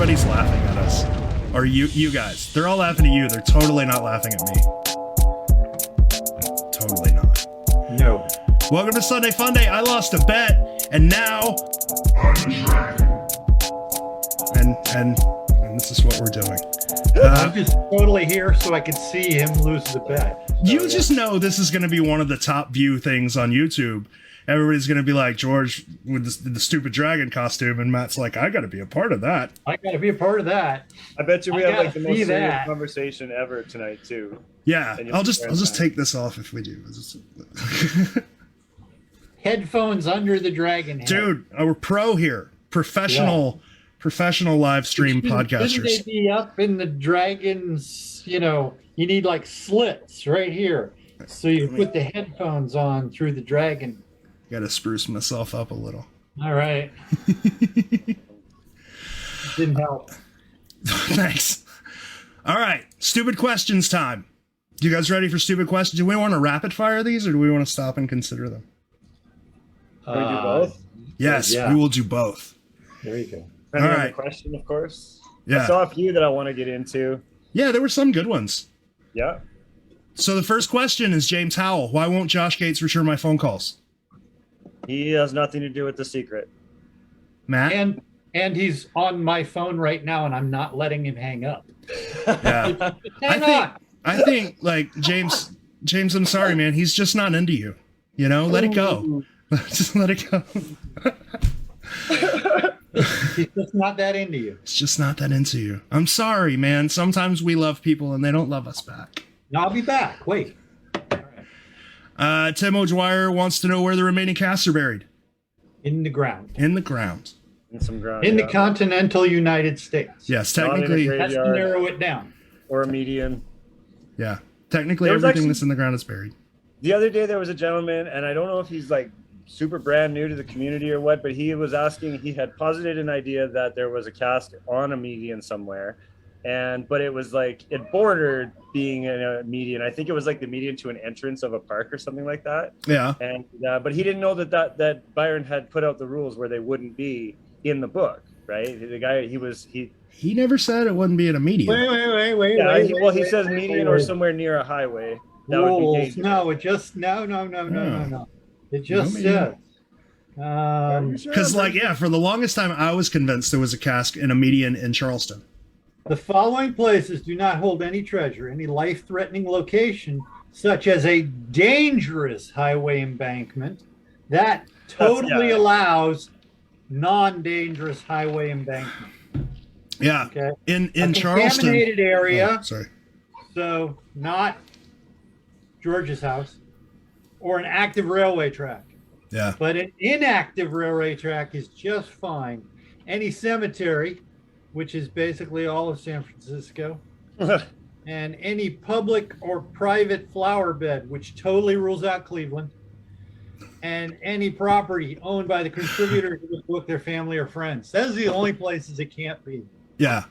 everybody's laughing at us. Or you guys. They're all laughing at you. They're totally not laughing at me. Totally not. No. Welcome to Sunday Fun Day. I lost a bet, and now... And this is what we're doing. I'm just totally here so I can see him lose the bet. So, you just know this is going to be one of the top view things on YouTube. Everybody's going to be like, George with the stupid dragon costume, and Matt's like, I got to be a part of that. I got to be a part of that. I bet you we have like the most serious conversation ever tonight too. Yeah, I'll just take this off if we do. Headphones under the dragon head. Dude, we're pro here. Professional live stream podcasters. Shouldn't they be up in the dragons? You know, you need like slits right here. So you put the headphones on through the dragon. Got to spruce myself up a little. All right. Didn't help. Thanks. All right. Stupid questions time. You guys ready for stupid questions? Do we want to rapid fire these or do we want to stop and consider them? Can we do both? Yes, we will do both. There you go. Depending on the question, of course. Yeah. I saw a few that I want to get into. Yeah, there were some good ones. Yeah. So the first question is James Howell. Why won't Josh Gates return my phone calls? He has nothing to do with the secret. Matt? And he's on my phone right now, and I'm not letting him hang up. Yeah. I think like James, I'm sorry, man. He's just not into you. You know, let it go. Just let it go. He's just not that into you. It's just not that into you. I'm sorry, man. Sometimes we love people and they don't love us back. No, I'll be back. Wait. Tim O'Dwyer wants to know where the remaining casts are buried. In the ground. In the ground. In some ground. In the continental United States. Yes, technically. That's to narrow it down. Or a median. Yeah. Technically, everything that's in the ground is buried. The other day, there was a gentleman, and I don't know if he's like super brand new to the community or what, but he was asking, he had posited an idea that there was a cast on a median somewhere. But it was like, it bordered being a median. I think it was like the median to an entrance of a park or something like that. Yeah. And but he didn't know that Byron had put out the rules where they wouldn't be in the book, right? The guy, he never said it wouldn't be at a median. Wait. Yeah, he says median or somewhere near a highway. That would be dangerous. No, it just no. It just says. Because for the longest time, I was convinced there was a cask in a median in Charleston. The following places do not hold any treasure, any life-threatening location, such as a dangerous highway embankment. That totally allows non-dangerous highway embankment. Yeah. Okay. In a Charleston. Contaminated area. Oh, sorry. So not George's house or an active railway track. Yeah. But an inactive railway track is just fine. Any cemetery, which is basically all of San Francisco, and any public or private flower bed, which totally rules out Cleveland, and any property owned by the contributors of the book, their family or friends. Those are the only places it can't be. Yeah.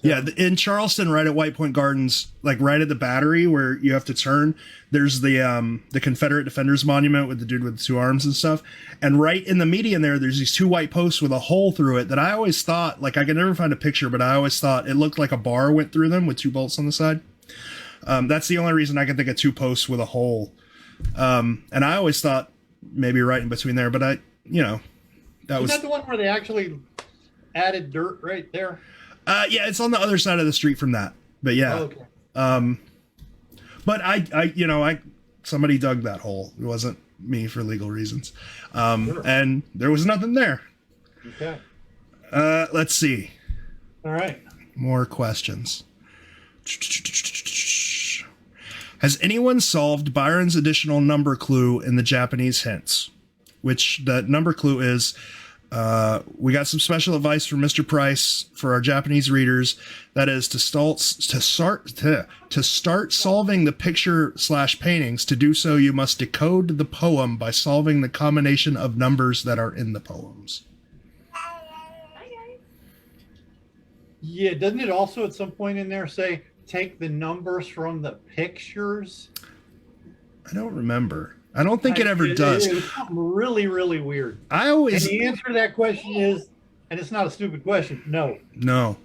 Yeah, in Charleston, right at White Point Gardens, like right at the Battery where you have to turn, there's the Confederate Defenders Monument with the dude with the two arms and stuff. And right in the median there's these two white posts with a hole through it that I always thought, like I could never find a picture, but I always thought it looked like a bar went through them with two bolts on the side. That's the only reason I can think of two posts with a hole. And I always thought maybe right in between there, but that was... Is that the one where they actually added dirt right there? Yeah, it's on the other side of the street from that. But yeah. Okay. But I somebody dug that hole. It wasn't me for legal reasons. Sure. And there was nothing there. Okay. Let's see. All right. More questions. Has anyone solved Byron's additional number clue in the Japanese hints? Which the number clue is... we got some special advice from Mr. Price for our Japanese readers. That is to start solving the picture/paintings. To do so, you must decode the poem by solving the combination of numbers that are in the poems. Yeah, doesn't it also at some point in there say take the numbers from the pictures? I don't remember. I don't think it ever does. It was something really, really weird. And the answer to that question is And it's not a stupid question. No. No. All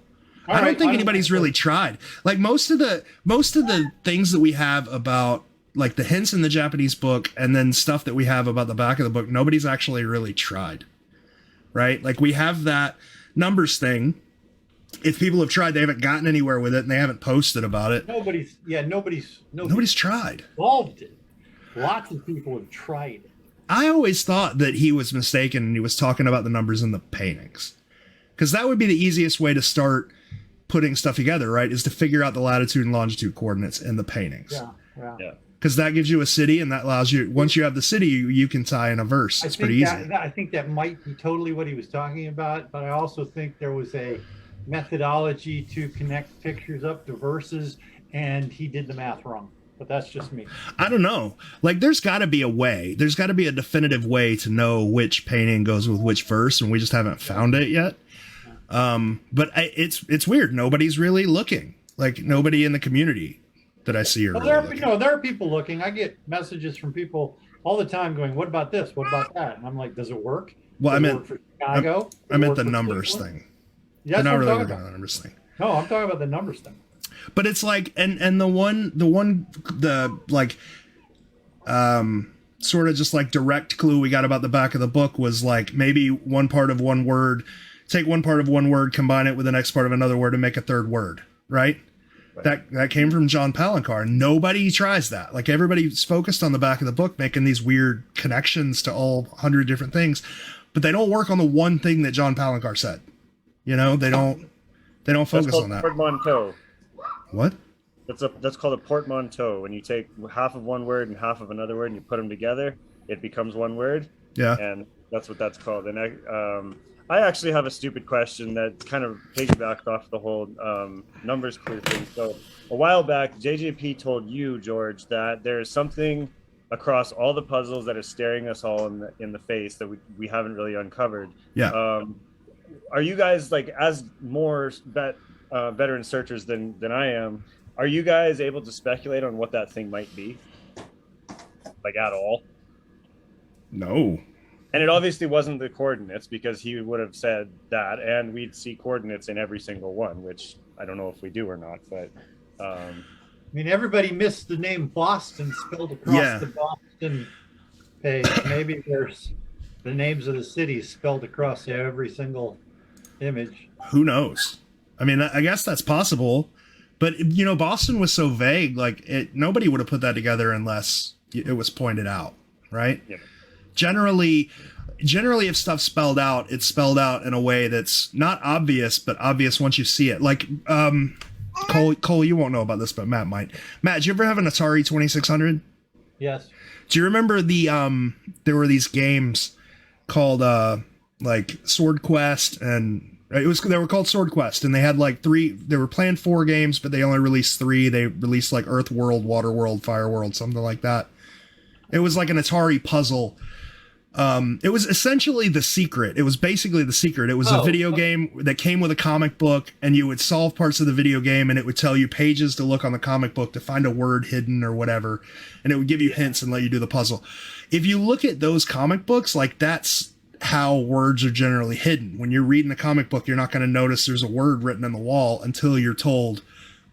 I don't right, think I don't anybody's think so. really tried. Like most of the things that we have about like the hints in the Japanese book and then stuff that we have about the back of the book, nobody's actually really tried. Right? Like we have that numbers thing. If people have tried, they haven't gotten anywhere with it and they haven't posted about it. Nobody's tried. solved it. Lots of people have tried it. I always thought that he was mistaken and he was talking about the numbers in the paintings. Because that would be the easiest way to start putting stuff together, right? Is to figure out the latitude and longitude coordinates in the paintings. Yeah. Because that gives you a city and that allows you, once you have the city, you can tie in a verse. It's pretty easy. I think that might be totally what he was talking about, but I also think there was a methodology to connect pictures up to verses, and he did the math wrong. But that's just me. I don't know. Like, there's got to be a way. There's got to be a definitive way to know which painting goes with which verse, and we just haven't found it yet. But it's weird. Nobody's really looking. Like, nobody in the community that I see are really looking. There are people looking. I get messages from people all the time going, "What about this? What about that?" And I'm like, "Does it work?" Well, I meant for Chicago. I meant the numbers thing. That's They're not what really I'm working talking on about. the numbers thing. No, I'm talking about the numbers thing. But it's like, and the sort of just like direct clue we got about the back of the book was like maybe one part of one word, take one part of one word, combine it with the next part of another word and make a third word, right? That came from John Palancar. Nobody tries that. Like everybody's focused on the back of the book, making these weird connections to all 100 different things, but they don't work on the one thing that John Palancar said. You know, they don't focus on that. Portmanteau. What? That's called a portmanteau. When you take half of one word and half of another word and you put them together, it becomes one word. Yeah. And that's what that's called. And I actually have a stupid question that kind of piggybacks off the whole numbers clue thing. So a while back, JJP told you, George, that there is something across all the puzzles that is staring us all in the face that we haven't really uncovered. Yeah. Are you guys, like, as more veteran searchers than I am, are you guys able to speculate on what that thing might be? Like, at all? No. And it obviously wasn't the coordinates, because he would have said that, and we'd see coordinates in every single one, which I don't know if we do or not, but... I mean, everybody missed the name Boston spelled across the Boston page. Maybe there's the names of the cities spelled across every single image. Who knows? I mean, I guess that's possible, but you know, Boston was so vague. Like, nobody would have put that together unless it was pointed out, right? Yeah. Generally, if stuff's spelled out, it's spelled out in a way that's not obvious, but obvious once you see it. Like, Cole, you won't know about this, but Matt might. Matt, did you ever have an Atari 2600? Yes. Do you remember there were these games called like Sword Quest, and they were called Sword Quest, and they had like they were planned 4 games, but they only released 3. They released like Earth World, Water World, Fire World, something like that. It was like an Atari puzzle. It was essentially The Secret. It was basically The Secret. It was a video game that came with a comic book, and you would solve parts of the video game, and it would tell you pages to look on the comic book to find a word hidden or whatever, and it would give you hints and let you do the puzzle. If you look at those comic books, like, that's how words are generally hidden. When you're reading a comic book, you're not going to notice there's a word written on the wall until you're told,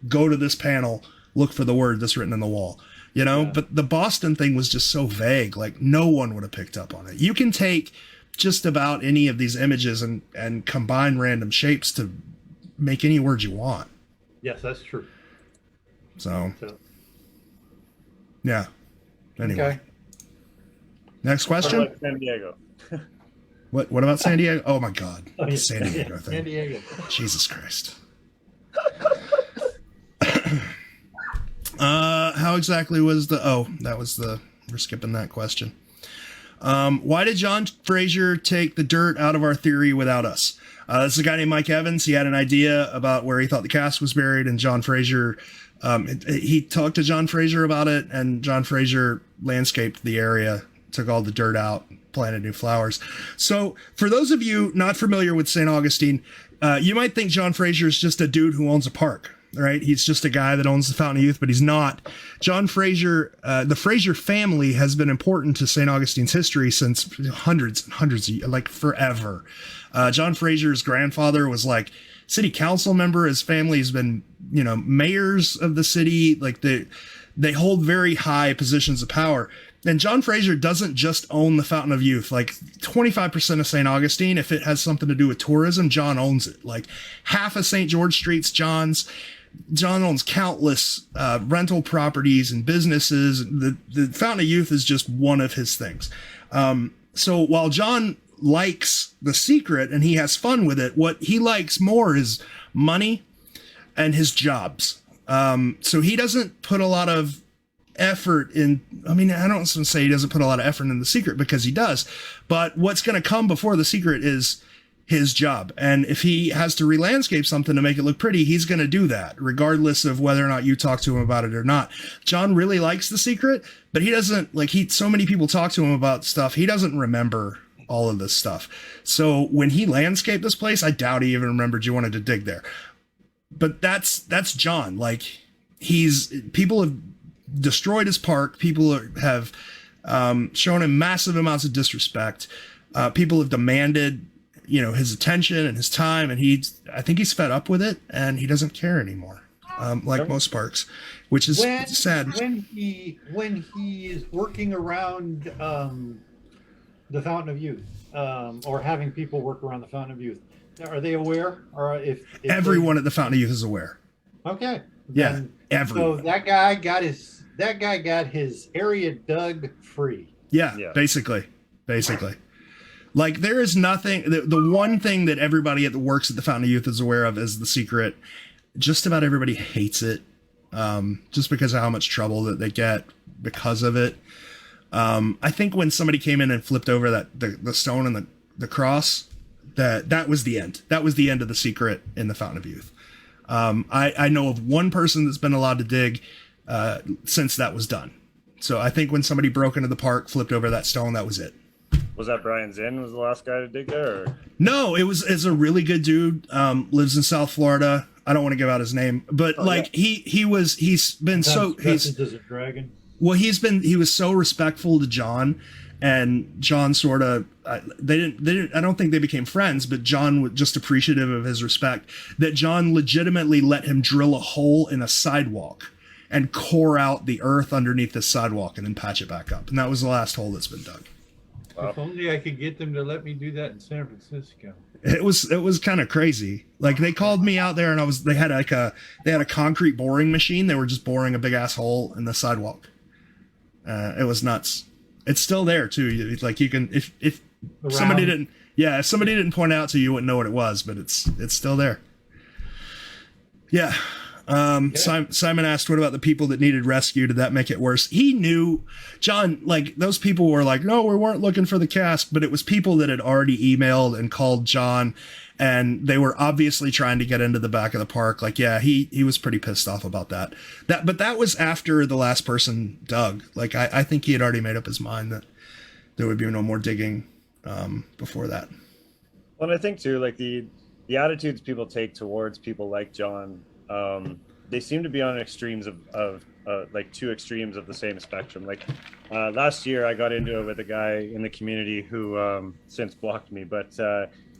go to this panel, look for the word that's written on the wall. You know, but the Boston thing was just so vague, like no one would have picked up on it. You can take just about any of these images and combine random shapes to make any word you want. Yes, that's true. So yeah. Anyway. Okay. Next question. Like San Diego. What about San Diego? Oh my God. Oh, yeah. San Diego thing. San Diego. Jesus Christ. How exactly was we're skipping that question. Why did John Fraser take the dirt out of our theory without us? This is a guy named Mike Evans. He had an idea about where he thought the cast was buried, and John Fraser, he talked to John Fraser about it, and John Fraser landscaped the area, took all the dirt out, planted new flowers. So for those of you not familiar with St. Augustine, you might think John Fraser is just a dude who owns a park, right? He's just a guy that owns the Fountain of Youth, but he's not. John Fraser, the Fraser family has been important to St. Augustine's history since hundreds and hundreds of years, like forever. John Fraser's grandfather was like city council member. His family's been, mayors of the city. Like they hold very high positions of power. And John Fraser doesn't just own the Fountain of Youth. Like 25% of St. Augustine, if it has something to do with tourism, John owns it. Like half of St. George Street's John's. John owns countless rental properties and businesses. The Fountain of Youth is just one of his things. So while John likes The Secret and he has fun with it, what he likes more is money and his jobs. So he doesn't put a lot of effort in. I mean, I don't want to say he doesn't put a lot of effort in The Secret, because he does. But what's going to come before The Secret is his job. And if he has to re-landscape something to make it look pretty, he's going to do that, regardless of whether or not you talk to him about it or not. John really likes The Secret, but he doesn't, so many people talk to him about stuff. He doesn't remember all of this stuff. So when he landscaped this place, I doubt he even remembered you wanted to dig there. But that's John. Like, people have destroyed his park. People have shown him massive amounts of disrespect. People have demanded, his attention and his time, and I think he's fed up with it, and he doesn't care anymore. Like most parks, which is sad. When he is working around the Fountain of Youth, or having people work around the Fountain of Youth, are they aware? Or if everyone at the Fountain of Youth is aware. Okay. Yeah, everyone. So that guy got his area dug free. Yeah. Basically. Like, there is nothing. The one thing that everybody that works at the Fountain of Youth is aware of is The Secret. Just about everybody hates it, just because of how much trouble that they get because of it. I think when somebody came in and flipped over the stone and the cross, that was the end. That was the end of The Secret in the Fountain of Youth. I know of one person that's been allowed to dig since that was done. So I think when somebody broke into the park, flipped over that stone, that was it. Was that Brian Zinn was the last guy to dig there? Or? No, it's a really good dude. Lives in South Florida. I don't want to give out his name, but he's been Does a dragon. Well, he was so respectful to John, and John sort of, they didn't, I don't think they became friends, but John was just appreciative of his respect, that John legitimately let him drill a hole in a sidewalk and core out the earth underneath the sidewalk and then patch it back up. And that was the last hole that's been dug. Wow. If only I could get them to let me do that in San Francisco. It was kind of crazy. Like, they called me out there, and they had a concrete boring machine. They were just boring a big ass hole in the sidewalk. It was nuts. It's still there too. Like, you can, if somebody didn't point out to you, you wouldn't know what it was, but it's still there. Yeah. Simon asked, what about the people that needed rescue? Did that make it worse? He knew, John, like, those people were like, no, we weren't looking for the cask, but it was people that had already emailed and called John, and they were obviously trying to get into the back of the park. Like, yeah, he was pretty pissed off about that. But that was after the last person dug. Like, I think he had already made up his mind that there would be no more digging before that. Well, and I think too, like, the attitudes people take towards people like John, they seem to be on extremes of like two extremes of the same spectrum. Like, last year I got into it with a guy in the community who since blocked me, but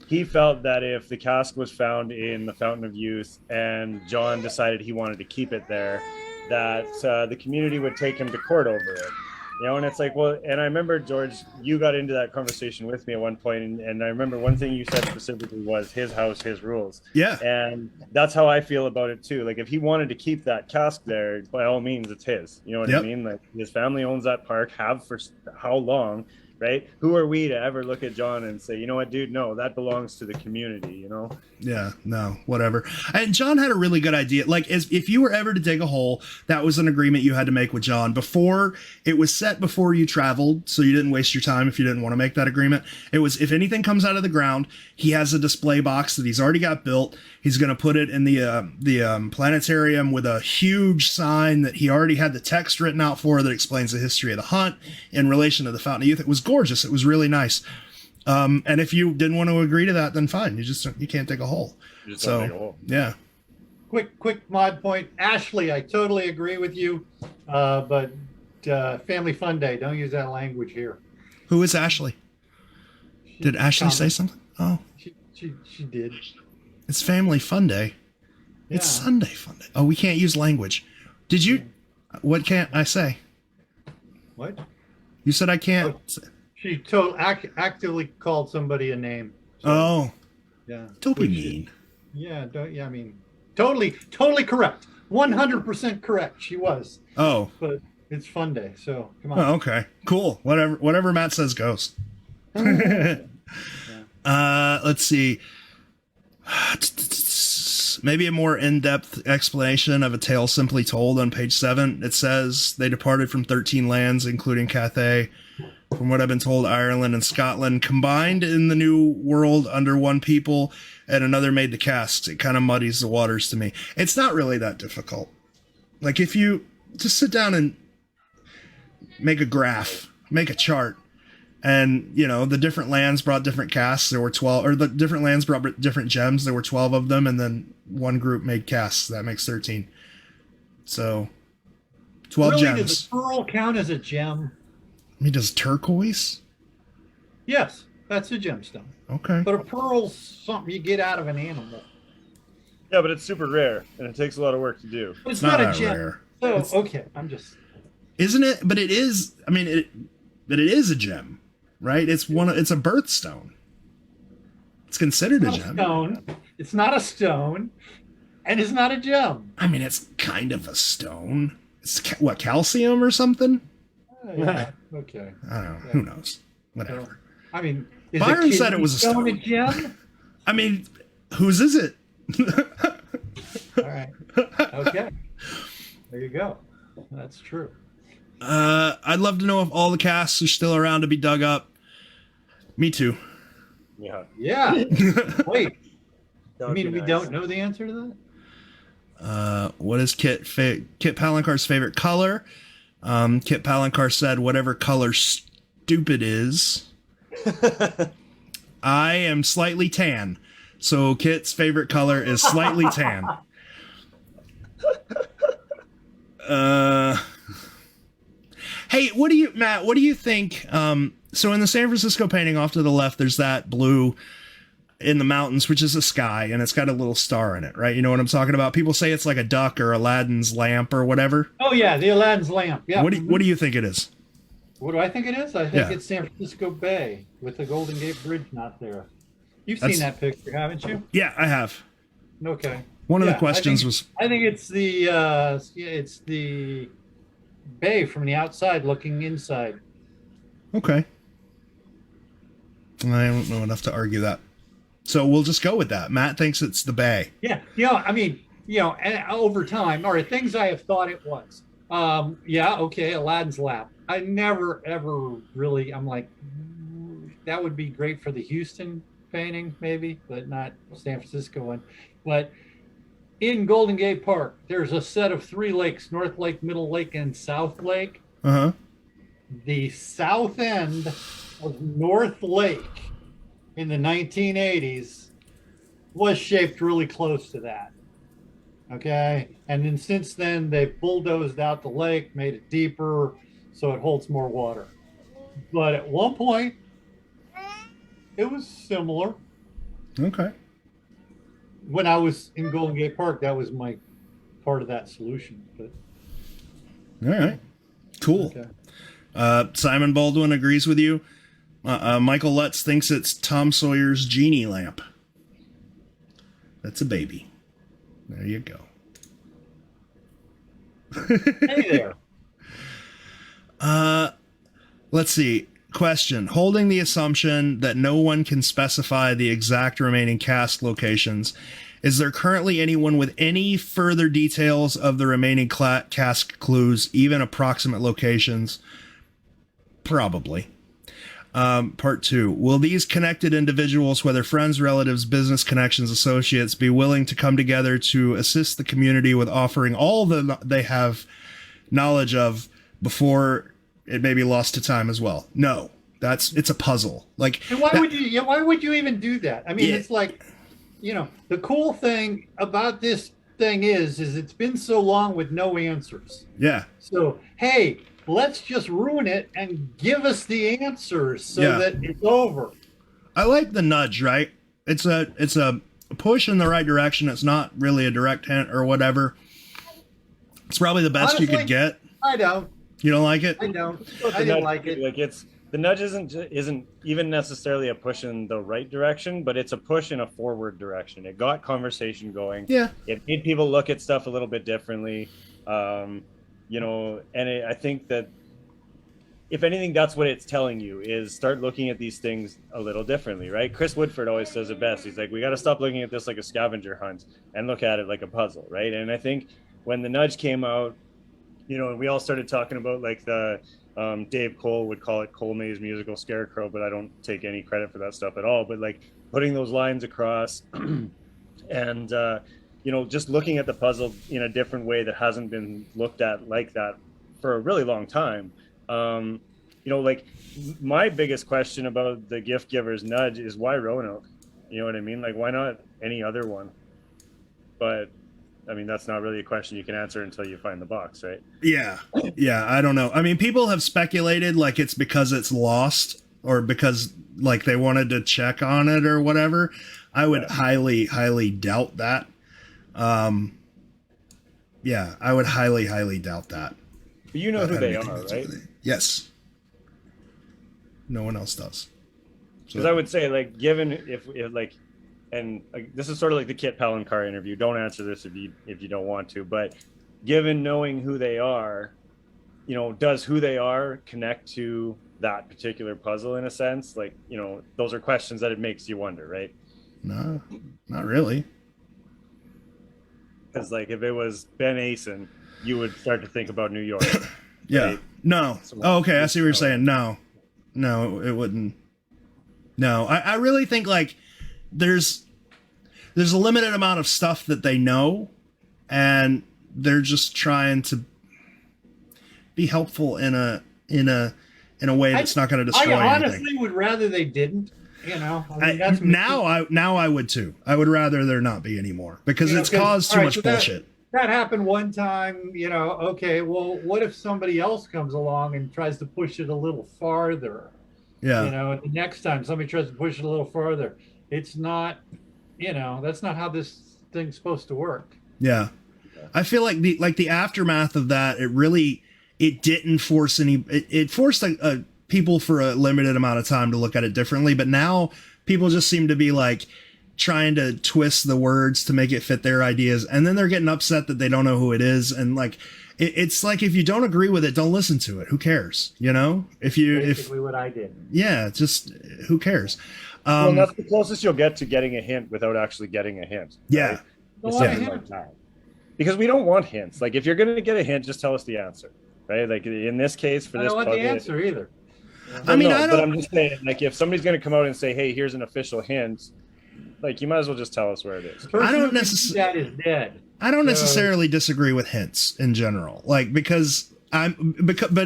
he felt that if the cask was found in the Fountain of Youth and John decided he wanted to keep it there, that the community would take him to court over it. And it's like, well, and I remember, George, you got into that conversation with me at one point, and I remember one thing you said specifically was his house, his rules. Yeah. And that's how I feel about it too. Like, if he wanted to keep that cask there, by all means, it's his. You know what I mean? Like, his family owns that park, have for how long, right? Who are we to ever look at John and say, you know what, dude, no, that belongs to the community, you know? Yeah, no, whatever. And John had a really good idea. Like, if you were ever to dig a hole, that was an agreement you had to make with John before. It was set before you traveled, so you didn't waste your time if you didn't want to make that agreement. It was, if anything comes out of the ground, he has a display box that he's already got built. He's going to put it in the planetarium with a huge sign that he already had the text written out for that explains the history of the hunt in relation to the Fountain of Youth. It was gorgeous. It was really nice. And if you didn't want to agree to that, then fine. You can't dig a hole. You just don't dig a hole. Yeah. quick mod point. Ashley, I totally agree with you. But Family Fun Day, don't use that language here. Who is Ashley? Did Ashley say something? Oh, she did. it's Family Fun Day. Yeah. It's Sunday Fun Day. Oh, we can't use language. Did you? What can't I say? What? You said I can't. She actively called somebody a name. So, Oh, yeah. don't be mean. Yeah, I mean, totally correct. 100% correct. She was. Oh. But it's Fun Day, so come on. Oh, okay. Cool. Whatever Matt says goes. Let's see. Maybe a more in-depth explanation of A Tale Simply Told on page 7. It says they departed from 13 lands, including Cathay. From what I've been told, Ireland and Scotland combined in the new world under one people, and another made the casks. It kind of muddies the waters to me. It's not really that difficult. Like, if you just sit down and make a graph, make a chart, and, you know, the different lands brought different casks. There were 12, or the different lands brought different gems. There were 12 of them, and then one group made casks. That makes 13. So, 12 really, gems. Does a pearl count as a gem? I mean, does turquoise? Yes, that's a gemstone. Okay. But a pearl's something you get out of an animal. Yeah, but it's super rare, and it takes a lot of work to do. But it's not not a that gem. rare. So, okay, I'm just... Isn't it? But it is. I mean, but it is a gem, right? It's a birthstone. It's considered a gem. Stone. It's not a stone, and it's not a gem. I mean, it's kind of a stone. It's what, calcium or something? Yeah. Okay. I don't know. Yeah. Who knows? Whatever. I mean, is Byron a said it was a stone. a gem? I mean, whose is it? All right. Okay. There you go. That's true. I'd love to know if all the casts are still around to be dug up. Me too. Yeah. Yeah. Wait. That I would mean, be we nice. don't know the answer to that? What is Kit Palancar's favorite color? Kit Palancar said whatever color stupid is. I am slightly tan, so Kit's favorite color is slightly tan. Hey, Matt, what do you think? So in the San Francisco painting off to the left, there's that blue in the mountains, which is a sky, and it's got a little star in it, right? You know what I'm talking about? People say it's like a duck or Aladdin's lamp or whatever. Oh, yeah, the Aladdin's lamp. Yeah. What do you think it is? What do I think it is? I think Yeah. it's San Francisco Bay with the Golden Gate Bridge not there. You've That's- seen that picture, haven't you? Yeah, I have. Okay. One of the Yeah, questions was, I think it's the bay from the outside looking inside. okay. I don't know enough to argue that. So we'll just go with that. Matt thinks it's the bay. Yeah. I mean, and over time, or things I have thought it was. Yeah, okay, Aladdin's lamp. I never, ever really, I'm like, that would be great for the Houston painting, maybe, but not San Francisco one. But in Golden Gate Park, there's a set of 3 lakes, North Lake, Middle Lake, and South Lake. Uh-huh. The south end of North Lake in the 1980s was shaped really close to that. Okay. And then since then, they bulldozed out the lake, made it deeper so it holds more water. But at one point, it was similar. Okay. When I was in Golden Gate Park, that was my part of that solution. But All right. Cool. okay. Simon Baldwin agrees with you. Michael Lutz thinks it's Tom Sawyer's genie lamp. That's a baby. There you go. Hey there. Let's see. Question. Holding the assumption that no one can specify the exact remaining cask locations, is there currently anyone with any further details of the remaining cask clues, even approximate locations? Probably. Part 2. Will these connected individuals, whether friends, relatives, business connections, associates, be willing to come together to assist the community with offering all they have knowledge of before it may be lost to time as well? No. It's a puzzle. Like, And why would you even do that? I mean, Yeah. it's like, the cool thing about this thing is it's been so long with no answers. Yeah. So, hey, let's just ruin it and give us the answers so Yeah. that it's over. I like the nudge, right? It's a push in the right direction. It's not really a direct hint or whatever. It's probably the best you Honestly, could get. I don't. You don't like it? I don't. The I didn't nudge, like it. Like the nudge isn't even necessarily a push in the right direction, but it's a push in a forward direction. It got conversation going. Yeah. It made people look at stuff a little bit differently. You know, and I think that if anything, that's what it's telling you is start looking at these things a little differently, right? Chris Woodford always says it best. He's like, we got to stop looking at this like a scavenger hunt and look at it like a puzzle, right? And I think when the nudge came out, you know, we all started talking about like the Dave Cole would call it Cole May's musical scarecrow, but I don't take any credit for that stuff at all. But like putting those lines across and, you know, just looking at the puzzle in a different way that hasn't been looked at like that for a really long time. You know, like my biggest question about the gift giver's nudge is why Roanoke? You know what I mean? Like, why not any other one? But I mean, that's not really a question you can answer until you find the box, right? Yeah. Yeah. I don't know. I mean, people have speculated like it's because it's lost or because like they wanted to check on it or whatever. I would highly doubt that. Yeah, I would highly doubt that. But you know who they are, right? Yes. No one else does. Because I would say, like, given if like, and this is sort of like the Kit Palancar interview. Don't answer this if you don't want to. But given knowing who they are, you know, does who they are connect to that particular puzzle in a sense? Like, you know, those are questions that it makes you wonder, right? No, not really. Because like if it was Ben Asen, you would start to think about New York. Yeah. Right? No. Oh, okay. I see what you're saying. No, it wouldn't. No, I really think like there's a limited amount of stuff that they know, and they're just trying to be helpful in a way that's not going to destroy I honestly anything. would rather they didn't. You know, I mean, that's now I would too. I would rather there not be anymore because it's caused too much bullshit. That happened one time, you know, okay, well, what if somebody else comes along and tries to push it a little farther? Yeah. You know, the next time somebody tries to push it a little farther, it's not, you know, that's not how this thing's supposed to work. Yeah. I feel like the aftermath of that, it didn't force it forced people for a limited amount of time to look at it differently. But now people just seem to be like trying to twist the words to make it fit their ideas. And then they're getting upset that they don't know who it is. And like, it's like, if you don't agree with it, don't listen to it. Who cares? You know, Basically what I did. Yeah, just who cares? Well, that's the closest you'll get to getting a hint without actually getting a hint. Yeah. Right? Like that. Because we don't want hints. Like if you're going to get a hint, just tell us the answer, right? Like in this case, for this, I don't want the answer either. I mean, but I'm just saying, like if somebody's going to come out and say, "Hey, here's an official hint," like you might as well just tell us where it is. I don't necessarily. That is dead. I don't necessarily disagree with hints in general, like but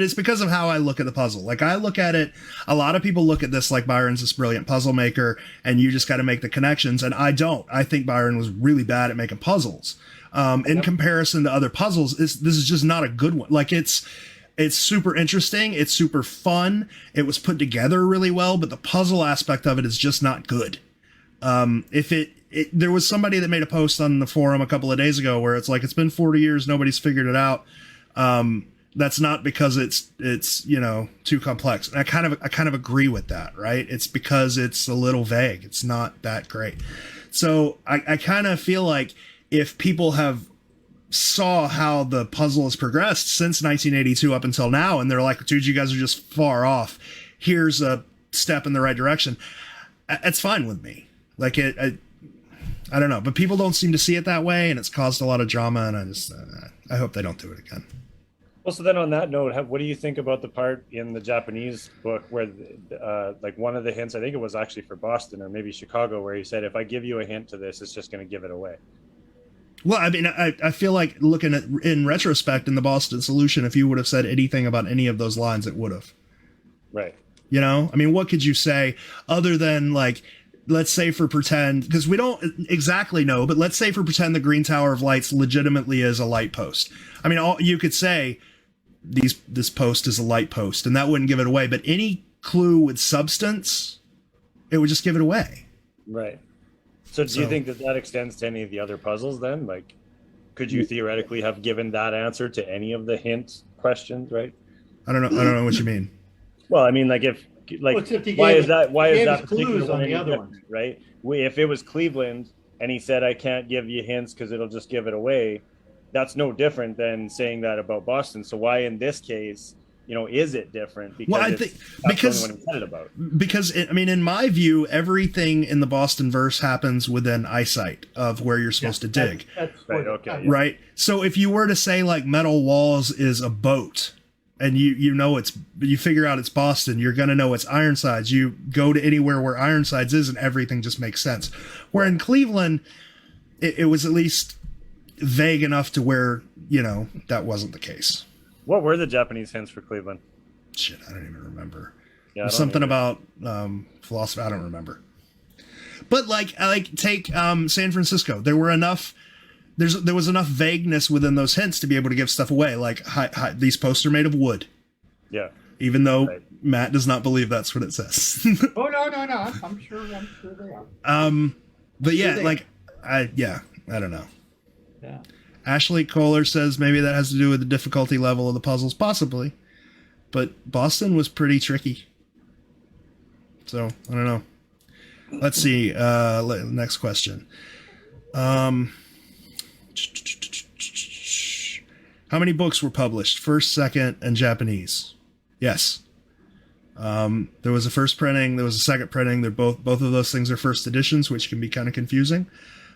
it's because of how I look at the puzzle. Like I look at it, a lot of people look at this like Byron's this brilliant puzzle maker, and you just got to make the connections. And I don't. I think Byron was really bad at making puzzles. In comparison to other puzzles, this is just not a good one. Like it's super interesting. It's super fun. It was put together really well, but the puzzle aspect of it is just not good. There was somebody that made a post on the forum a couple of days ago where it's like, it's been 40 years. Nobody's figured it out. That's not because it's, you know, too complex. And I kind of agree with that, right? It's because it's a little vague. It's not that great. So I kind of feel like if people have saw how the puzzle has progressed since 1982 up until now, and they're like, dude, you guys are just far off. Here's a step in the right direction. It's fine with me. Like I don't know, but people don't seem to see it that way, and it's caused a lot of drama. And I hope they don't do it again. Well, so then on that note, what do you think about the part in the Japanese book where, like one of the hints, I think it was actually for Boston or maybe Chicago, where he said, if I give you a hint to this, it's just going to give it away. Well, I mean, I feel like looking at in retrospect in the Boston Solution, if you would have said anything about any of those lines, it would have. Right. You know, I mean, what could you say other than like let's say for pretend, because we don't exactly know, but let's say for pretend the Green Tower of Lights legitimately is a light post. I mean, you could say this post is a light post, and that wouldn't give it away. But any clue with substance, it would just give it away. Right. So do you think that extends to any of the other puzzles then? Like, could you theoretically have given that answer to any of the hint questions, right? I don't know what you mean. Well, I mean, like why is that clues on the other ones, right? If it was Cleveland and he said, I can't give you hints because it'll just give it away, that's no different than saying that about Boston. So why in this case, is it different? Because I think because in my view, everything in the Boston verse happens within eyesight of where you're supposed to dig. That's right. Okay. Yeah. Right. So if you were to say like Metal Walls is a boat, and you figure out it's Boston, you're gonna know it's Ironsides. You go to anywhere where Ironsides is, and everything just makes sense. Where in Cleveland, it was at least vague enough to where that wasn't the case. What were the Japanese hints for Cleveland? Shit, I don't even remember. Yeah, something about philosophy. I don't remember. But take San Francisco. There were enough. There was enough vagueness within those hints to be able to give stuff away. Like these posts are made of wood. Yeah. Even though Matt does not believe that's what it says. Oh no! I'm sure they are. But yeah, I don't know. Yeah. Ashley Kohler says maybe that has to do with the difficulty level of the puzzles, possibly. But Boston was pretty tricky. So, I don't know. Let's see. Next question. How many books were published? First, second, and Japanese? Yes. There was a first printing. There was a second printing. They're both of those things are first editions, which can be kind of confusing.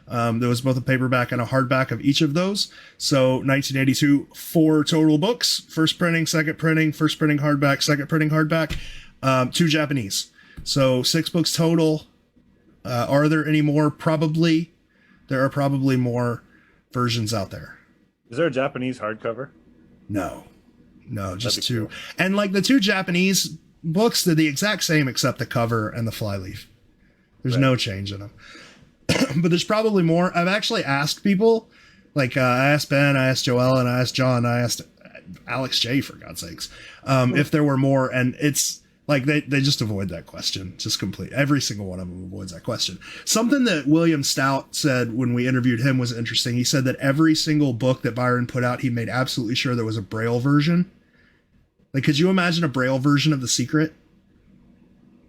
There was both a paperback and a hardback of each of those. So 1982, 4 total books. First printing, second printing, first printing hardback, second printing hardback, 2 Japanese. So 6 books total. Are there any more? Probably. There are probably more versions out there. Is there a Japanese hardcover? No, just 2. Cool. And the 2 Japanese books, they're the exact same except the cover and the flyleaf. There's no change in them. But there's probably more. I've actually asked people, I asked Ben, I asked Joel, and I asked John, I asked Alex J, for God's sakes, if there were more, and it's they just avoid that question. Just complete. Every single one of them avoids that question. Something that William Stout said when we interviewed him was interesting. He said that every single book that Byron put out, he made absolutely sure there was a Braille version. Could you imagine a Braille version of The Secret?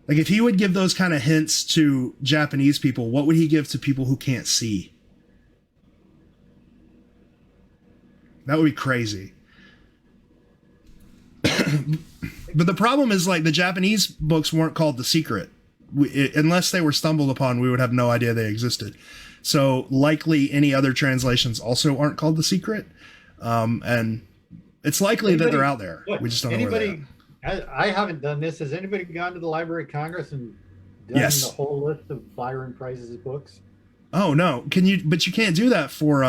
If he would give those kind of hints to Japanese people, what would he give to people who can't see? That would be crazy. But the problem is, the Japanese books weren't called The Secret. Unless they were stumbled upon, we would have no idea they existed. So likely any other translations also aren't called The Secret. And it's likely that they're out there. We just don't know where they are. I haven't done this. Has anybody gone to the Library of Congress and done the whole list of Byron Price's books? Oh no, but you can't do that for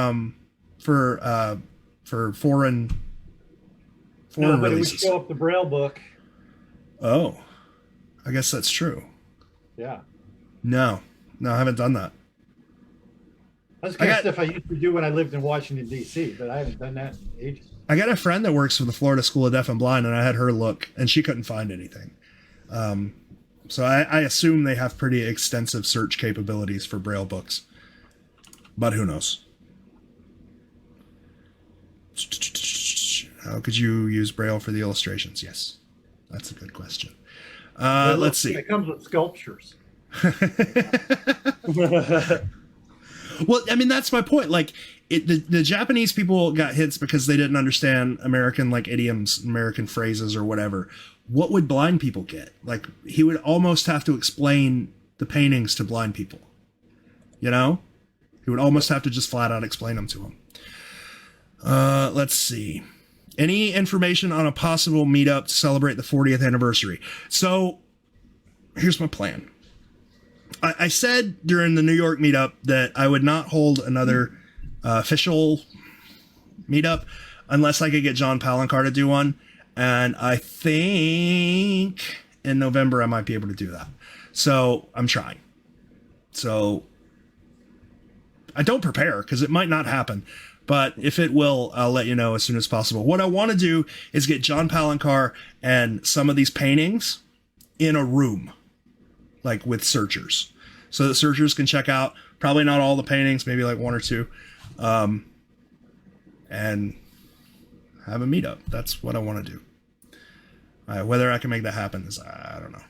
foreign but releases. it would show up the Braille book. Oh, I guess that's true. Yeah. No, I haven't done that. That's the kind of stuff I used to do when I lived in Washington, D.C., but I haven't done that in ages. I got a friend that works for the Florida School of Deaf and Blind, and I had her look, and she couldn't find anything. So I assume they have pretty extensive search capabilities for Braille books. But who knows? How could you use Braille for the illustrations? Yes, that's a good question. Let's see. It comes with sculptures. Well, I mean, that's my point. The Japanese people got hits because they didn't understand American idioms, American phrases or whatever. What would blind people get? He would almost have to explain the paintings to blind people. He would almost have to just flat out explain them to them. Let's see. Any information on a possible meetup to celebrate the 40th anniversary? So here's my plan. I said during the New York meetup that I would not hold another official meetup unless I could get John Palancar to do one. And I think in November I might be able to do that. So I'm trying. So I don't prepare because it might not happen. But if it will, I'll let you know as soon as possible. What I want to do is get John Palancar and some of these paintings in a room, like with searchers, so that searchers can check out probably not all the paintings, maybe like one or two, and have a meetup. That's what I want to do. Whether I can make that happen is, I don't know.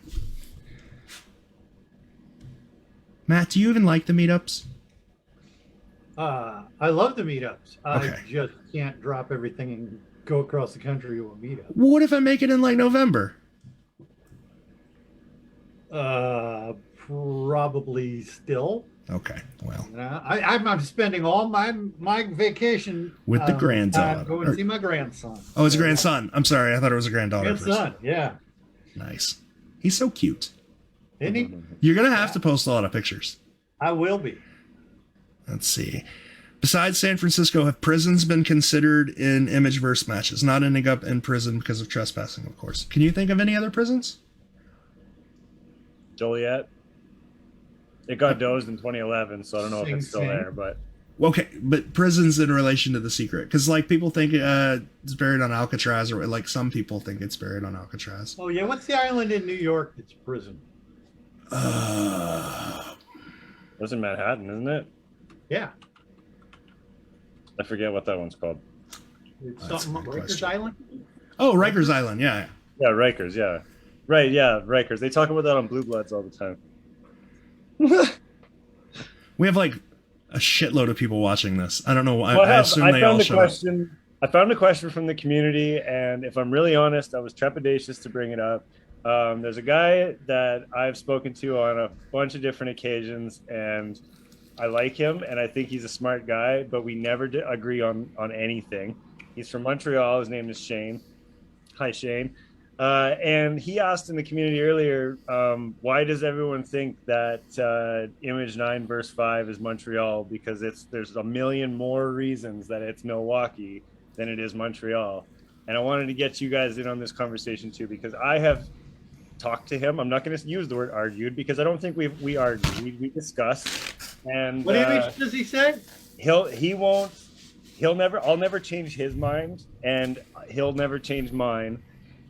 Matt, do you even like the meetups? I love the meetups. Okay. I just can't drop everything and go across the country to a meetup. What if I make it in like November? Probably still. Okay, well, I'm spending all my vacation with the granddaughter. Go and see my grandson. Oh, it's a grandson. I'm sorry, I thought it was a granddaughter. Grandson, yeah. Nice. He's so cute. Isn't he? You're gonna have to post a lot of pictures. I will be. Let's see. Besides San Francisco, have prisons been considered in image-verse matches? Not ending up in prison because of trespassing, of course. Can you think of any other prisons? Joliet. It got dozed in 2011, so I don't know if it's still Sing. there, but Okay, but prisons in relation to The Secret, because like people think it's buried on Alcatraz, or like some people think it's buried on Alcatraz. Oh yeah, what's the island in New York that's a prison? that's in Manhattan, isn't it? Yeah, I forget what that one's called. it's That's a something good Rikers question. Island. Oh, Rikers Island, yeah. Yeah, Rikers. Yeah, right. Yeah, Rikers. They talk about that on Blue Bloods all the time. We have like a shitload of people watching this. I don't know. Well, I assume they all show up. I found a question from the community, and if I'm really honest, I was trepidatious to bring it up. There's a guy that I've spoken to on a bunch of different occasions, and I like him, and I think he's a smart guy, but we never agree on anything. He's from Montreal. His name is Shane. Hi, Shane. And he asked in the community earlier, why does everyone think that Image 9 verse 5 is Montreal? Because there's a million more reasons that it's Milwaukee than it is Montreal. And I wanted to get you guys in on this conversation too, because I have talked to him. I'm not going to use the word argued, because I don't think we argued. We discussed. And What image does he say? I'll never change his mind, and he'll never change mine.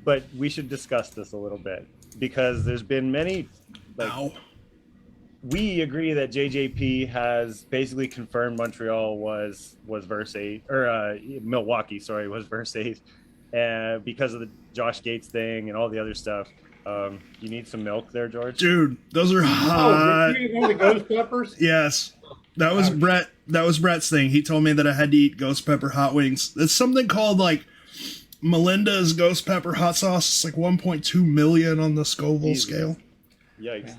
But we should discuss this a little bit, because there's been many, we agree that JJP has basically confirmed Montreal was verse 8, or Milwaukee, sorry, was verse 8, because of the Josh Gates thing and all the other stuff. You need some milk there, George? Dude, those are hot. Oh, did you know the ghost peppers? Yes. That was Brett. That was Brett's thing. He told me that I had to eat ghost pepper hot wings. It's something called like Melinda's ghost pepper hot sauce. It's like 1.2 million on the Scoville scale. Yikes.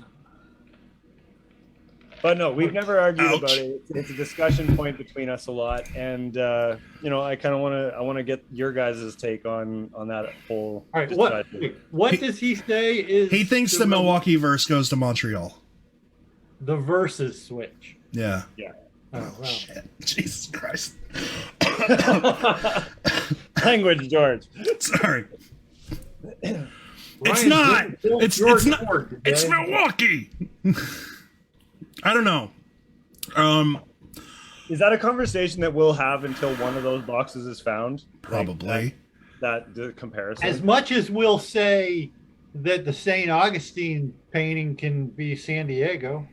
But no, we've never argued about it. It's a discussion point between us a lot, and I kind of want to get your guys' take on that whole. All right, what does he say is? He thinks the Milwaukee verse goes to Montreal. The versus switch. Yeah. Yeah. Oh, wow. Shit. Jesus Christ. Language, George. Sorry. It's Ryan's not. doing It's not. Ford today. It's Milwaukee. I don't know. Is that a conversation that we'll have until one of those boxes is found? Probably. Like the comparison. As much as we'll say that the St. Augustine painting can be San Diego.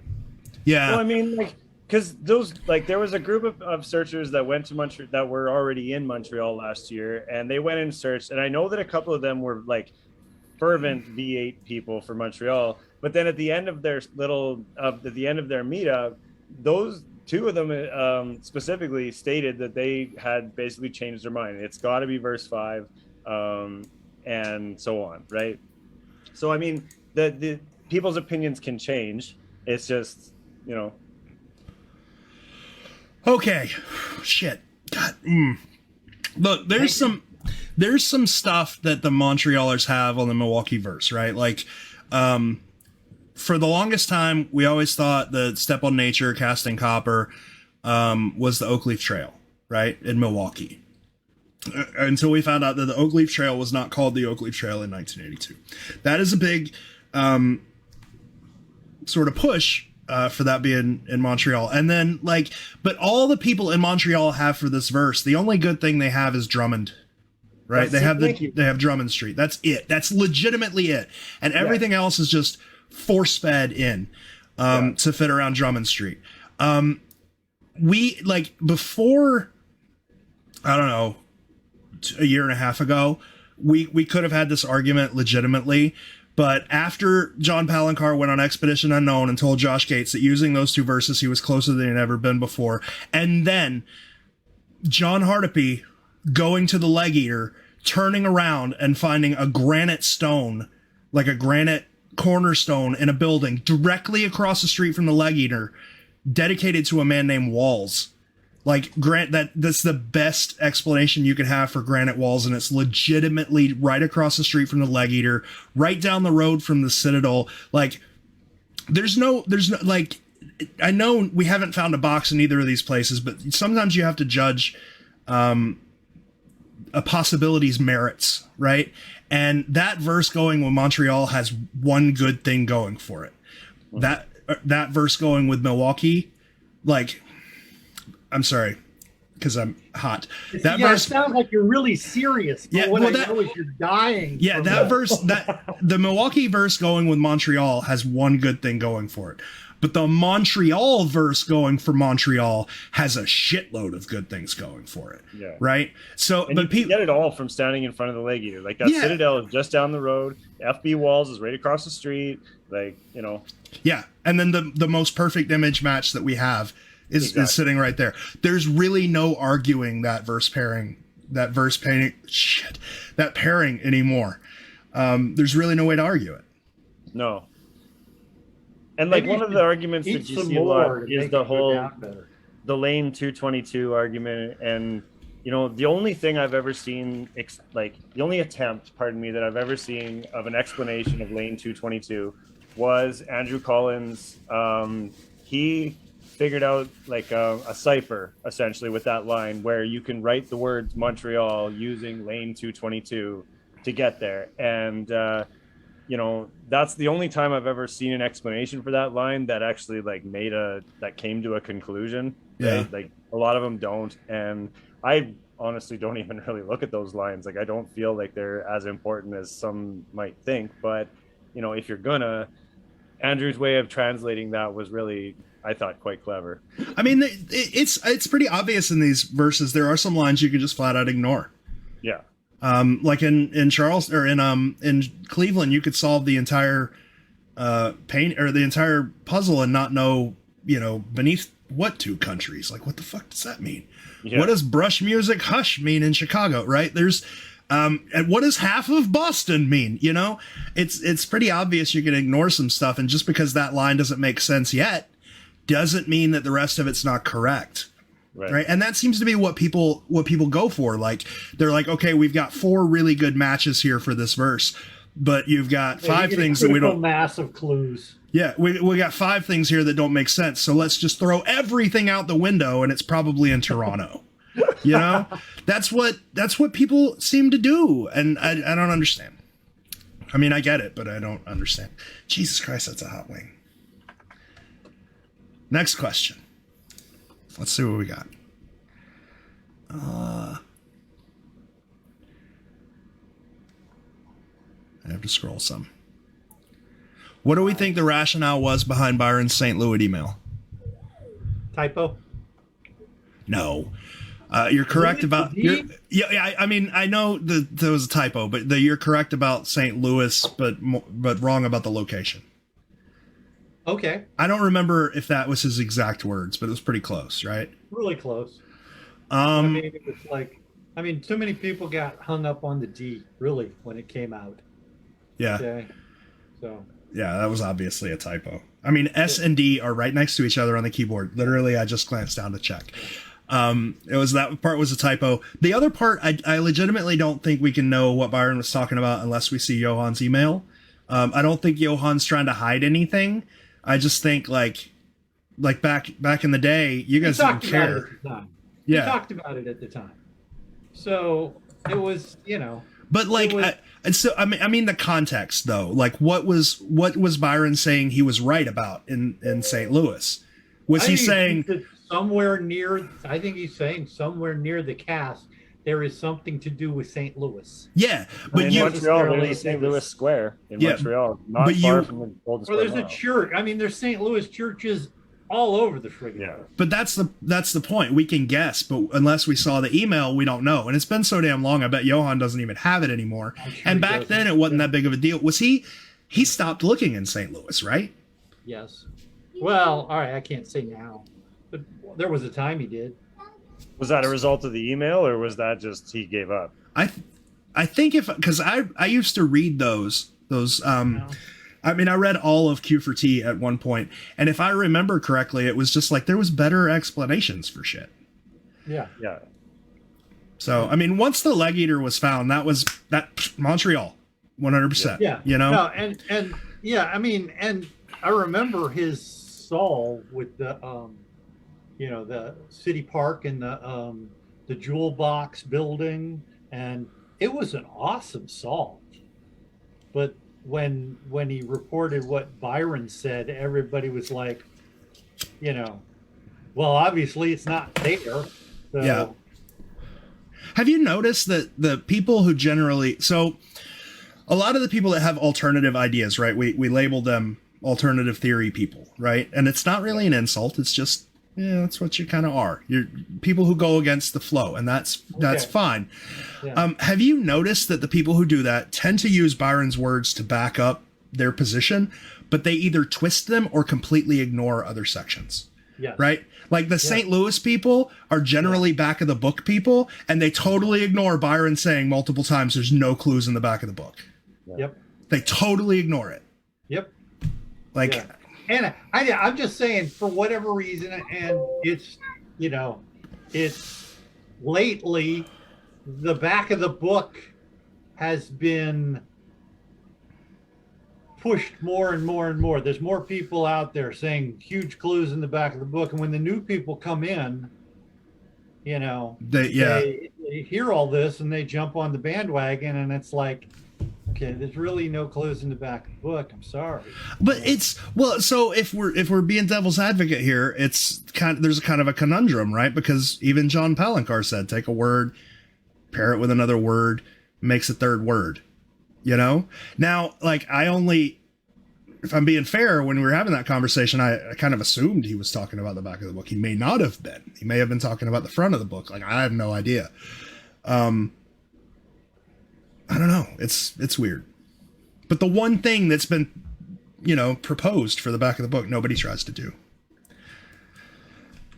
Yeah. Well, I mean, because there was a group of searchers that went to Montreal that were already in Montreal last year, and they went and searched, and I know that a couple of them were like fervent V8 people for Montreal, but then at the end of their meetup, those two of them specifically stated that they had basically changed their mind. It's got to be verse 5, and so on, right? So I mean, the people's opinions can change. It's just, Okay. Shit. God. Look, there's some stuff that the Montrealers have on the Milwaukee verse, right? Like, for the longest time, we always thought that Step on Nature, Casting Copper, was the Oak Leaf Trail, right? In Milwaukee. Until we found out that the Oak Leaf Trail was not called the Oak Leaf Trail in 1982. That is a big, sort of push for that being in Montreal. And then like, but all the people in Montreal have for this verse, the only good thing they have is Drummond. Right? They have Drummond Street. That's it. That's legitimately it. And everything else is just force fed in to fit around Drummond Street. We like before, I don't know, a year and a half ago, we could have had this argument legitimately. But after John Palancar went on Expedition Unknown and told Josh Gates that using those two verses, he was closer than he'd ever been before. And then John Hardapy going to the Leg Eater, turning around and finding a granite stone, like a granite cornerstone in a building directly across the street from the Leg Eater, dedicated to a man named Walls. Like, that's the best explanation you could have for granite walls, and it's legitimately right across the street from the Leg Eater, right down the road from the Citadel. Like, there's no, like, I know we haven't found a box in either of these places, but sometimes you have to judge a possibility's merits, right? And that verse going with Montreal has one good thing going for it. That verse going with Milwaukee, like, I'm sorry, because I'm hot. That verse sounds like you're really serious. But what I know is you're dying. Yeah, that verse, the Milwaukee verse going with Montreal has one good thing going for it. But the Montreal verse going for Montreal has a shitload of good things going for it. Yeah. Right? So, and but you get it all from standing in front of the Leg Eater. Like, that Citadel is just down the road. FB Walls is right across the street. Like, you know. Yeah. And then the most perfect image match that we have is sitting right there. There's really no arguing that pairing anymore. There's really no way to argue it. No. And like, one of the arguments that you see a lot is the lane 222 argument. And, you know, the only thing I've ever seen, the only attempt, that I've ever seen of an explanation of lane 222 was Andrew Collins. He figured out like a cipher essentially with that line where you can write the words Montreal using lane 222 to get there. And, you know, that's the only time I've ever seen an explanation for that line that actually like that came to a conclusion. Yeah. Right? Like, a lot of them don't. And I honestly don't even really look at those lines. Like, I don't feel like they're as important as some might think. But, you know, if you're Andrew's way of translating that was really, I thought, quite clever. I mean, it's pretty obvious in these verses. There are some lines you can just flat out ignore. Yeah. Like in Charles or in Cleveland, you could solve the entire paint or the entire puzzle and not know, you know, beneath what two countries. Like, what the fuck does that mean? Yeah. What does brush music hush mean in Chicago? Right? There's and what does half of Boston mean? You know, it's pretty obvious you can ignore some stuff, and just because that line doesn't make sense yet doesn't mean that the rest of it's not correct. Right. And that seems to be what people go for. Like, they're like, okay, we've got 4 really good matches here for this verse, but you've got 5 things that we don't. Mass of clues. Yeah, we got 5 things here that don't make sense. So let's just throw everything out the window, and it's probably in Toronto. You know, that's what people seem to do, and I don't understand. I mean, I get it, but I don't understand. Jesus Christ, that's a hot wing. Next question. Let's see what we got. I have to scroll some. What do we think the rationale was behind Byron's St. Louis email? Typo? No. You're correct about... I mean, I know that there was a typo, but you're correct about St. Louis, but wrong about the location. Okay. I don't remember if that was his exact words, but it was pretty close, right? Really close. I mean, it was like, too many people got hung up on the D, really, when it came out. Yeah. Okay. So. Yeah, that was obviously a typo. I mean, S and D are right next to each other on the keyboard. Literally, I just glanced down to check. That part was a typo. The other part, I legitimately don't think we can know what Byron was talking about unless we see Johann's email. I don't think Johann's trying to hide anything. I just think like back in the day, you guys didn't care. Yeah, we talked about it at the time. So it was, you know. But like, And so I mean the context though, like what was Byron saying he was right about in St. Louis? Was he saying somewhere near? I think he's saying somewhere near the cast there is something to do with St. Louis. Yeah, but in Montreal, there's St. Louis Square in Montreal, not far from the oldest. Well, there's a church. I mean, there's St. Louis churches all over the friggin' place. But that's the point. We can guess, but unless we saw the email, we don't know. And it's been so damn long. I bet Johan doesn't even have it anymore. Sure, and back then, it wasn't that big of a deal. Was he stopped looking in St. Louis, right? Yes. Well, all right. I can't say now, but there was a time he did. Was that a result of the email, or was that just he gave up? I think because I used to read those. No. I mean, I read all of Q for T at one point, and if I remember correctly, it was just like there was better explanations for shit. Yeah. Yeah. So, I mean, once the leg eater was found, that Montreal, 100%. Yeah. You know? No, and yeah, I mean, and I remember his saw with the, the city park and the jewel box building, and it was an awesome saw. But when he reported what Byron said, everybody was like, well, obviously it's not there. So. Yeah. Have you noticed that the people who generally, so a lot of the people that have alternative ideas, right? We label them alternative theory people, right? And it's not really an insult. It's just, that's what you kind of are. You're people who go against the flow, and that's fine. Yeah. Have you noticed that the people who do that tend to use Byron's words to back up their position, but they either twist them or completely ignore other sections? Yeah. Right? Like the St. Louis people are generally back of the book people, and they totally ignore Byron saying multiple times there's no clues in the back of the book. Yep. They totally ignore it. Yep. Like... Yeah. And I'm just saying, for whatever reason, and it's lately, the back of the book has been pushed more and more and more. There's more people out there saying huge clues in the back of the book. And when the new people come in, they hear all this and they jump on the bandwagon, and it's like, okay, there's really no clues in the back of the book. I'm sorry. But so if we're being devil's advocate here, there's kind of a conundrum, right? Because even John Palancar said, take a word, pair it with another word, makes a third word. Now, like, if I'm being fair, when we were having that conversation, I kind of assumed he was talking about the back of the book. He may not have been. He may have been talking about the front of the book. Like, I have no idea. I don't know. It's weird. But the one thing that's been, proposed for the back of the book, nobody tries to do.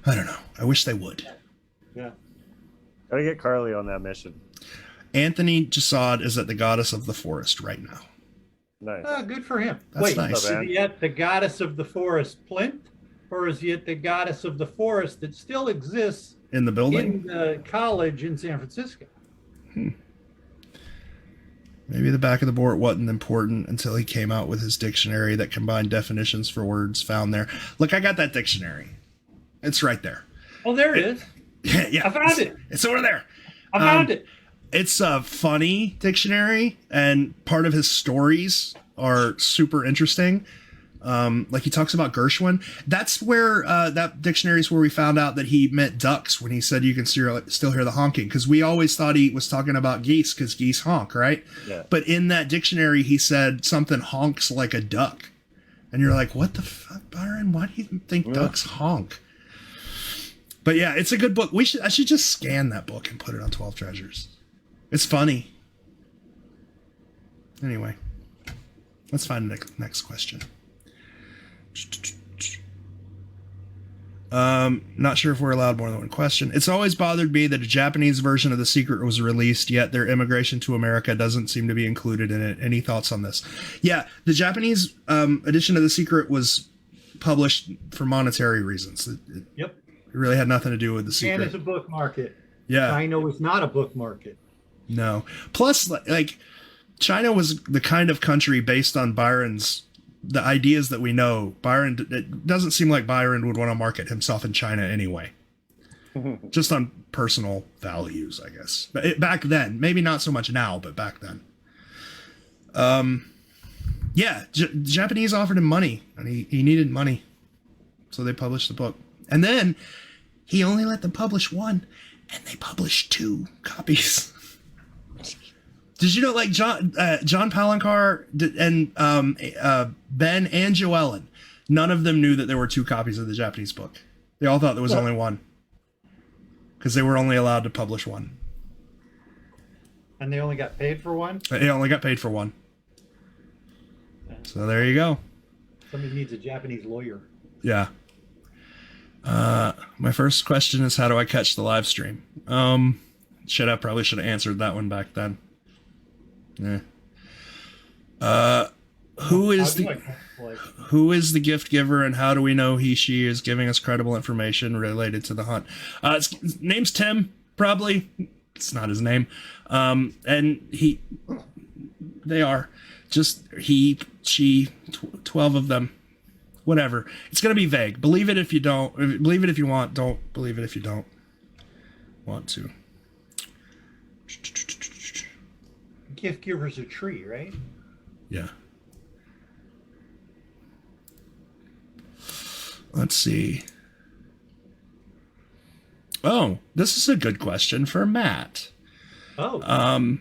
I don't know. I wish they would. Yeah. Gotta get Carly on that mission. Anthony Jasad is at the Goddess of the Forest right now. Nice. Good for him. That's nice. Is he at the Goddess of the Forest Plinth, or is he at the Goddess of the Forest that still exists in the building? In the college in San Francisco? Maybe the back of the board wasn't important until he came out with his dictionary that combined definitions for words found there. Look, I got that dictionary. It's right there. Oh, there it is. Yeah. I found it. It's over there. I found it. It's a funny dictionary, and part of his stories are super interesting. Like he talks about Gershwin. That's where that dictionary is where we found out that he meant ducks when he said you can still hear the honking, because we always thought he was talking about geese because geese honk, right? Yeah. But in that dictionary, he said something honks like a duck. And you're like, what the fuck, Byron? Why do you think ducks honk? But yeah, it's a good book. I should just scan that book and put it on 12 Treasures. It's funny. Anyway, let's find the next question. Not sure if we're allowed more than one question. It's always bothered me that a Japanese version of The Secret was released, yet their immigration to America doesn't seem to be included in it. Any thoughts on this? Yeah, the Japanese edition of The Secret was published for monetary reasons. It really had nothing to do with The Secret. And it's a book market. Yeah. China was not a book market. No. Plus, like, China was the kind of country based on the ideas that we know. It doesn't seem like Byron would want to market himself in China anyway. Just on personal values, I guess. But back then, maybe not so much now, but back then. Yeah, Japanese offered him money, and he needed money, so they published the book. And then he only let them publish one, and they published 2 copies. Did you know, like John Palancar and Ben and Joellen, none of them knew that there were 2 copies of the Japanese book. They all thought there was only one, because they were only allowed to publish one. And they only got paid for one? They only got paid for one. So there you go. Somebody needs a Japanese lawyer. Yeah. My first question is, how do I catch the live stream? Probably should have answered that one back then. Yeah. Who is the gift giver, and how do we know she is giving us credible information related to the hunt? His name's Tim, probably. It's not his name. And they are. Just she, 12 of them. Whatever. It's going to be vague. Believe it if you don't. Believe it if you want. Don't believe it if you don't want to. Gift giver's a tree, right? Yeah. Let's see. Oh, this is a good question for Matt. Oh.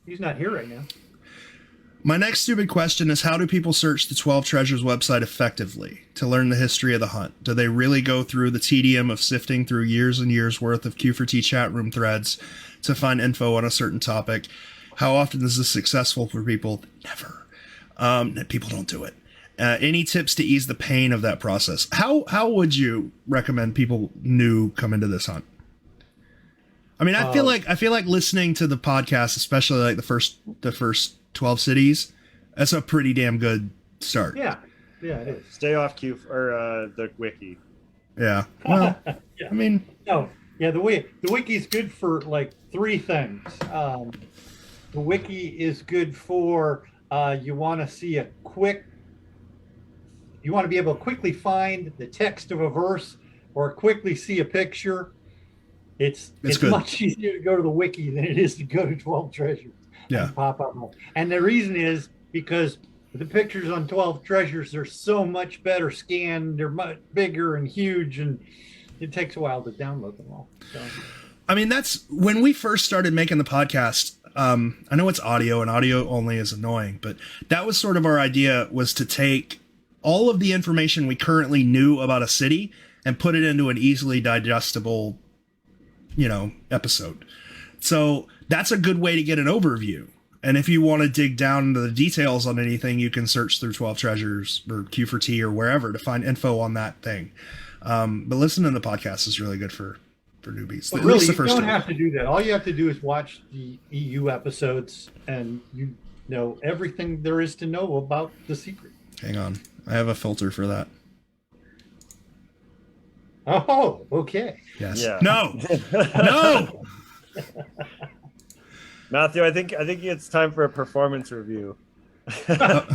He's not here right now. My next stupid question is, how do people search the 12 Treasures website effectively to learn the history of the hunt? Do they really go through the tedium of sifting through years and years worth of Q4T chat room threads to find info on a certain topic? How often is this successful for people? Never. People don't do it. Any tips to ease the pain of that process? How would you recommend people new come into this hunt? I mean, I feel like listening to the podcast, especially like the first 12 cities, that's a pretty damn good start. Yeah, it is. Stay off Q or the wiki. Yeah. Well, yeah. I mean, no, yeah, the wiki is good for like 3 things. The wiki is good for you want to be able to quickly find the text of a verse or quickly see a picture. It's much easier to go to the wiki than it is to go to 12 Treasures. Yeah. And pop up. And the reason is because the pictures on 12 Treasures are so much better scanned. They're much bigger and huge, and it takes a while to download them all. So. I mean, that's when we first started making the podcast. I know it's audio, and audio only is annoying, but that was sort of our idea, was to take all of the information we currently knew about a city and put it into an easily digestible, episode. So that's a good way to get an overview. And if you want to dig down into the details on anything, you can search through 12 Treasures or Q4T or wherever to find info on that thing. But listening to the podcast is really good for newbies. But really, you don't have to do that. All you have to do is watch the EU episodes, and you know everything there is to know about the secret. Hang on. I have a filter for that. Oh, okay. Yes. Yeah. No. No. Matthew, I think it's time for a performance review. I'm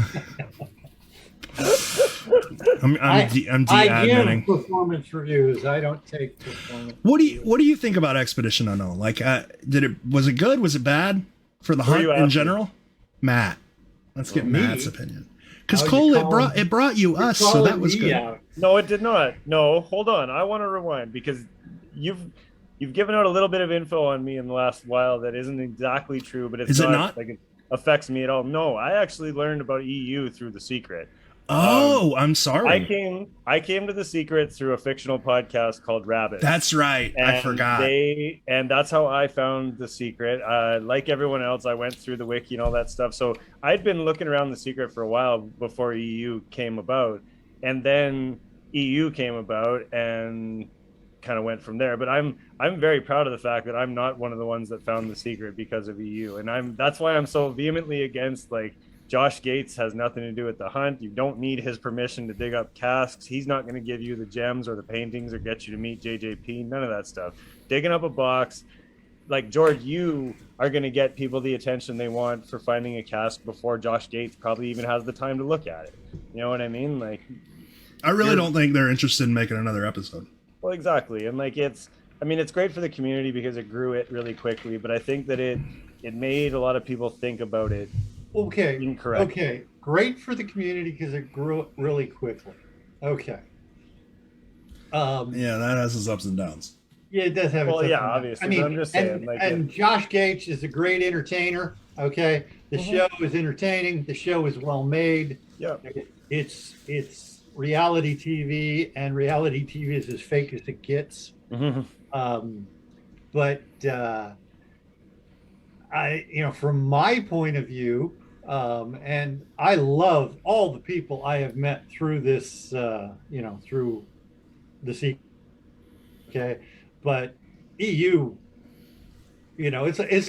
de-adminning. I give performance reviews. I don't take performance. What do you think about Expedition Unknown? Like, was it good? Was it bad for the hunt in general? Matt, let's get Matt's opinion. Because Cole, it brought you us, so that was good. Out. No, it did not. No, hold on. I want to rewind because you've given out a little bit of info on me in the last while that isn't exactly true, but it's not like it affects me at all. No, I actually learned about EU through The Secret. Oh, I'm sorry. I came to The Secret through a fictional podcast called Rabbit. That's right. I forgot. And that's how I found The Secret. Like everyone else, I went through the wiki and all that stuff. So I'd been looking around The Secret for a while before EU came about. And then EU came about and kind of went from there. But I'm very proud of the fact that I'm not one of the ones that found The Secret because of EU. And that's why I'm so vehemently against, like, Josh Gates has nothing to do with the hunt. You don't need his permission to dig up casks. He's not going to give you the gems or the paintings or get you to meet JJP. None of that stuff. Digging up a box, like, George, you are going to get people the attention they want for finding a cask before Josh Gates probably even has the time to look at it. You know what I mean? Like, I really don't think they're interested in making another episode. Well, exactly. And like, it's great for the community because it grew it really quickly, but I think that it made a lot of people think about it Okay. incorrect. Okay. Great for the community because it grew really quickly. Okay. Yeah, that has its ups and downs. Yeah, it does have its Well, ups yeah, and downs. I obviously, but I'm mean, just saying, like, and Josh Gates is a great entertainer. Okay, the Mhm. show is entertaining. The show is well made. yeah, It's reality TV, and reality TV is as fake as it gets. Mhm. Um, but from my point of view, and I love all the people I have met through this, through the sea. Okay, but EU, it's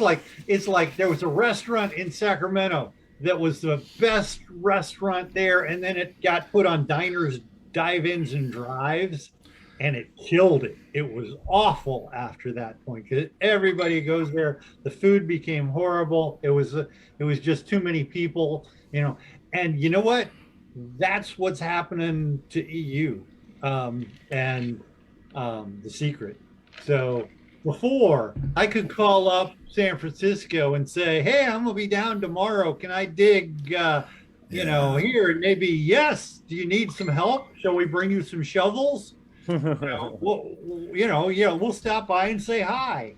like there was a restaurant in Sacramento that was the best restaurant there, and then it got put on diners, dive-ins, and drives, and it killed it. It was awful after that point because everybody goes there. The food became horrible. It was just too many people. And you know what? That's what's happening to EU, and the secret. So before I could call up San Francisco and say, "Hey, I'm gonna be down tomorrow. Can I dig, here?" And maybe, yes. Do you need some help? Shall we bring you some shovels? We'll stop by and say hi.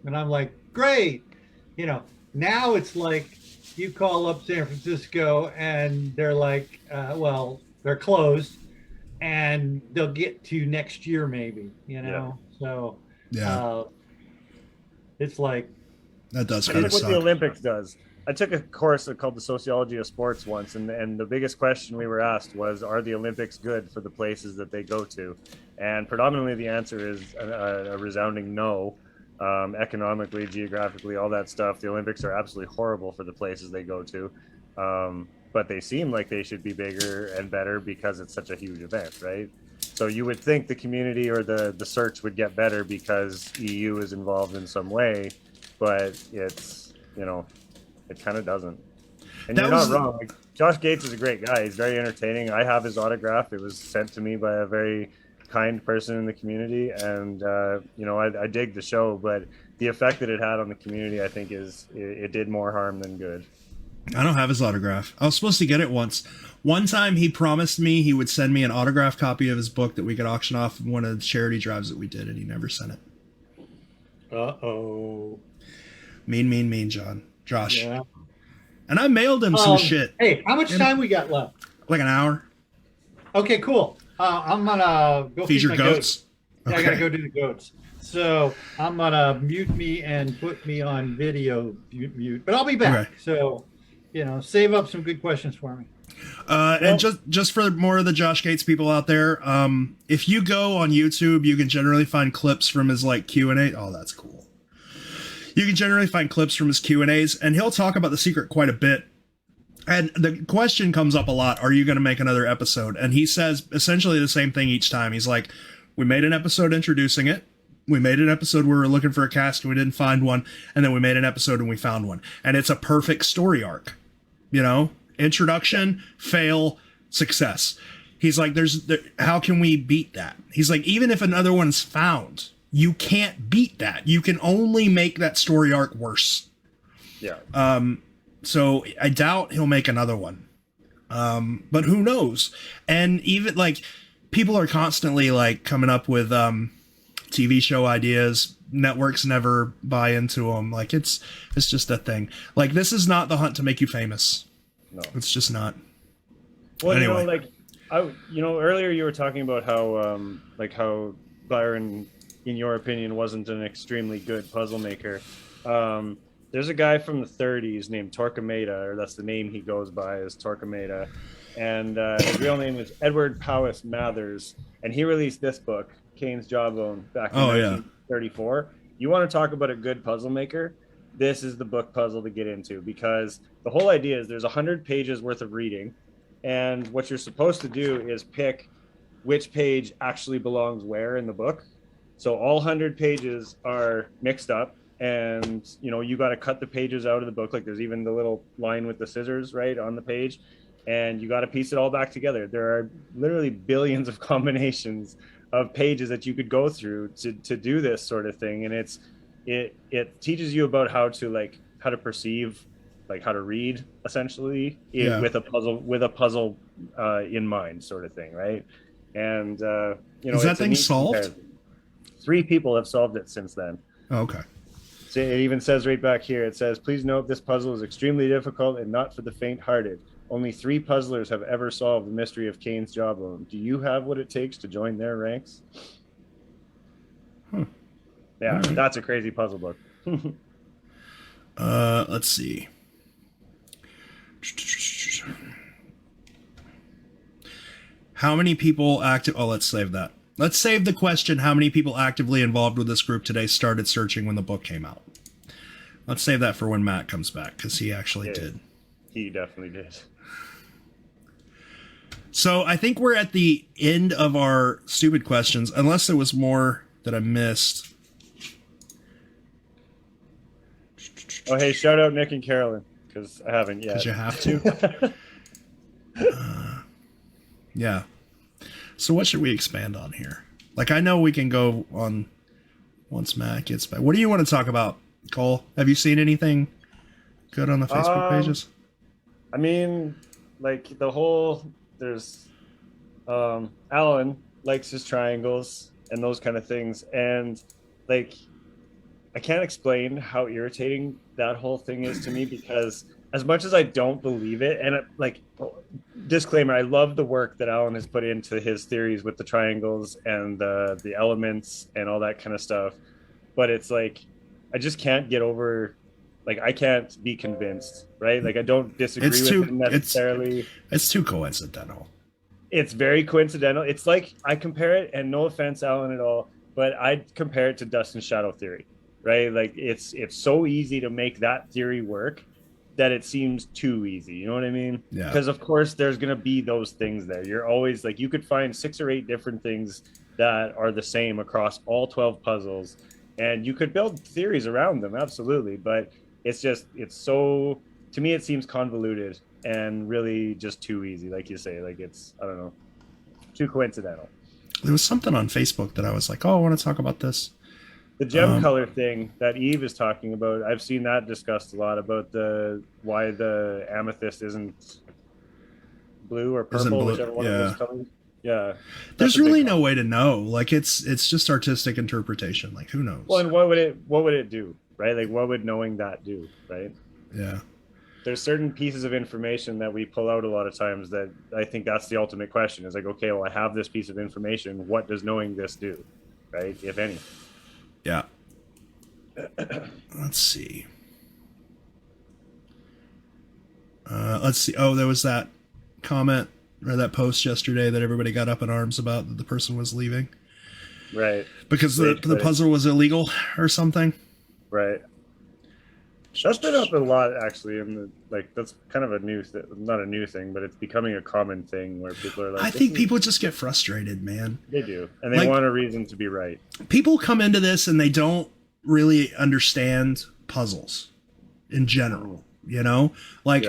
And I'm like, great. Now it's like you call up San Francisco and they're like, well, they're closed and they'll get to next year maybe. So Yeah, it's like, that does I kind think of what the suck. Olympics does. I took a course called the Sociology of Sports once, and the biggest question we were asked was, are the Olympics good for the places that they go to? And predominantly the answer is a resounding no. Economically, geographically, all that stuff. The Olympics are absolutely horrible for the places they go to. But they seem like they should be bigger and better because it's such a huge event, right? So you would think the community or the search would get better because EU is involved in some way, but it's, it kind of doesn't. And That you're was not wrong. Like, Josh Gates is a great guy. He's very entertaining. I have his autograph. It was sent to me by a very kind person in the community, and I dig the show, but the effect that it had on the community, I think, it did more harm than good. I don't have his autograph. I was supposed to get it once. One time he promised me he would send me an autographed copy of his book that we could auction off in one of the charity drives that we did, and he never sent it. uh-oh. Mean, Josh. Yeah. And I mailed him some shit. Hey, how much time we got left? Like an hour. Okay, cool. I'm gonna go Feed your my goats. Yeah, I gotta go do the goats. So I'm gonna mute me and put me on video mute, but I'll be back. Okay. So, save up some good questions for me. And just for more of the Josh Gates people out there, if you go on YouTube, you can generally find clips from his Q&A. Oh, that's cool. You can generally find clips from his Q&As, and he'll talk about The Secret quite a bit. And the question comes up a lot, are you going to make another episode? And he says essentially the same thing each time. He's like, we made an episode introducing it. We made an episode where we were looking for a cast and we didn't find one. And then we made an episode and we found one. And it's a perfect story arc. Introduction, fail, success. He's like, how can we beat that? He's like, even if another one's found, you can't beat that. You can only make that story arc worse. Yeah. So I doubt he'll make another one. But who knows? And even people are constantly coming up with TV show ideas. Networks never buy into them. It's just a thing. This is not the hunt to make you famous. No, it's just not. Well, anyway. Earlier you were talking about how Byron, in your opinion, wasn't an extremely good puzzle maker. There's a guy from the 30s named Torquemada, or that's the name he goes by, is Torquemada, and his real name is Edward Powys Mathers, and he released this book, Cain's Jawbone, back in 1934. You want to talk about a good puzzle maker? This is the book puzzle to get into, because the whole idea is there's 100 pages worth of reading, and what you're supposed to do is pick which page actually belongs where in the book. So all 100 pages are mixed up, and you got to cut the pages out of the book. There's even the little line with the scissors right on the page, and you got to piece it all back together. There are literally billions of combinations of pages that you could go through to do this sort of thing, and it teaches you about how to perceive like how to read essentially Yeah. with a puzzle in mind, sort of thing, right? And Is that it's a thing neat solved? comparison. 3 people have solved it since then. Oh, okay. So it even says right back here, it says, please note this puzzle is extremely difficult and not for the faint-hearted. Only 3 puzzlers have ever solved the mystery of Kane's jawbone. Do you have what it takes to join their ranks? Yeah, Right. That's a crazy puzzle book. Let's see. How many people oh, let's save that. Let's save the question, how many people actively involved with this group today started searching when the book came out? Let's save that for when Matt comes back, because he actually did. He definitely did. So I think we're at the end of our stupid questions, unless there was more that I missed. Oh, hey, shout out Nick and Carolyn, because I haven't yet. Because you have to. Yeah. So what should we expand on here? Like, I know we can go on once Matt gets back. What do you want to talk about, Cole? Have you seen anything good on the Facebook pages? I mean, like there's Alan likes his triangles and those kind of things. And like, I can't explain how irritating that whole thing is to me, because as much as I don't believe it, and disclaimer, I love the work that Alan has put into his theories with the triangles and the elements and all that kind of stuff. But it's like, I just can't get over, like, I can't be convinced, right? Like, I don't disagree with him necessarily. It's too coincidental. It's very coincidental. It's like, I compare it, and no offense, Alan, at all, but I compare it to dust and shadow theory, right? Like, it's so easy to make that theory work that it seems too easy. You know what I mean? Yeah. Because of course there's going to be those things there. You're always like, you could find 6 or 8 different things that are the same across all 12 puzzles, and you could build theories around them. Absolutely. But it's so, to me, it seems convoluted and really just too easy. Like you say, like, it's, I don't know, too coincidental. There was something on Facebook that I was like, oh, I want to talk about this. The gem color thing that Eve is talking about, I've seen that discussed a lot, about why the amethyst isn't blue or purple, whichever one of those colors. Yeah. There's really no way to know. Like, it's just artistic interpretation. Like, who knows? Well, and what would it do, right? Like, what would knowing that do, right? Yeah. There's certain pieces of information that we pull out a lot of times that I think that's the ultimate question. Is like, okay, well, I have this piece of information. What does knowing this do, right? If any. Yeah. Let's see. Let's see. Oh, there was that comment or that post yesterday that everybody got up in arms about, that the person was leaving. Right. Because the puzzle was illegal or something. Right. That's been up a lot, actually, that's kind of not a new thing, but it's becoming a common thing where people are like, I think people just get frustrated, man. They do, and they want a reason to be right. People come into this and they don't really understand puzzles in general, you know? Like,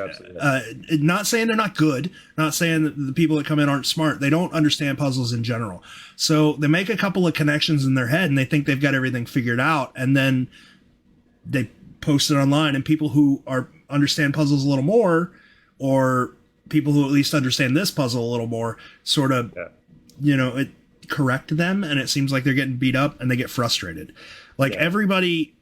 not saying they're not good, not saying that the people that come in aren't smart. They don't understand puzzles in general. So they make a couple of connections in their head and they think they've got everything figured out, and then they post it online, and people who understand puzzles a little more, or people who at least understand this puzzle a little more, sort of, correct them, and it seems like they're getting beat up and they get frustrated. Like, everybody,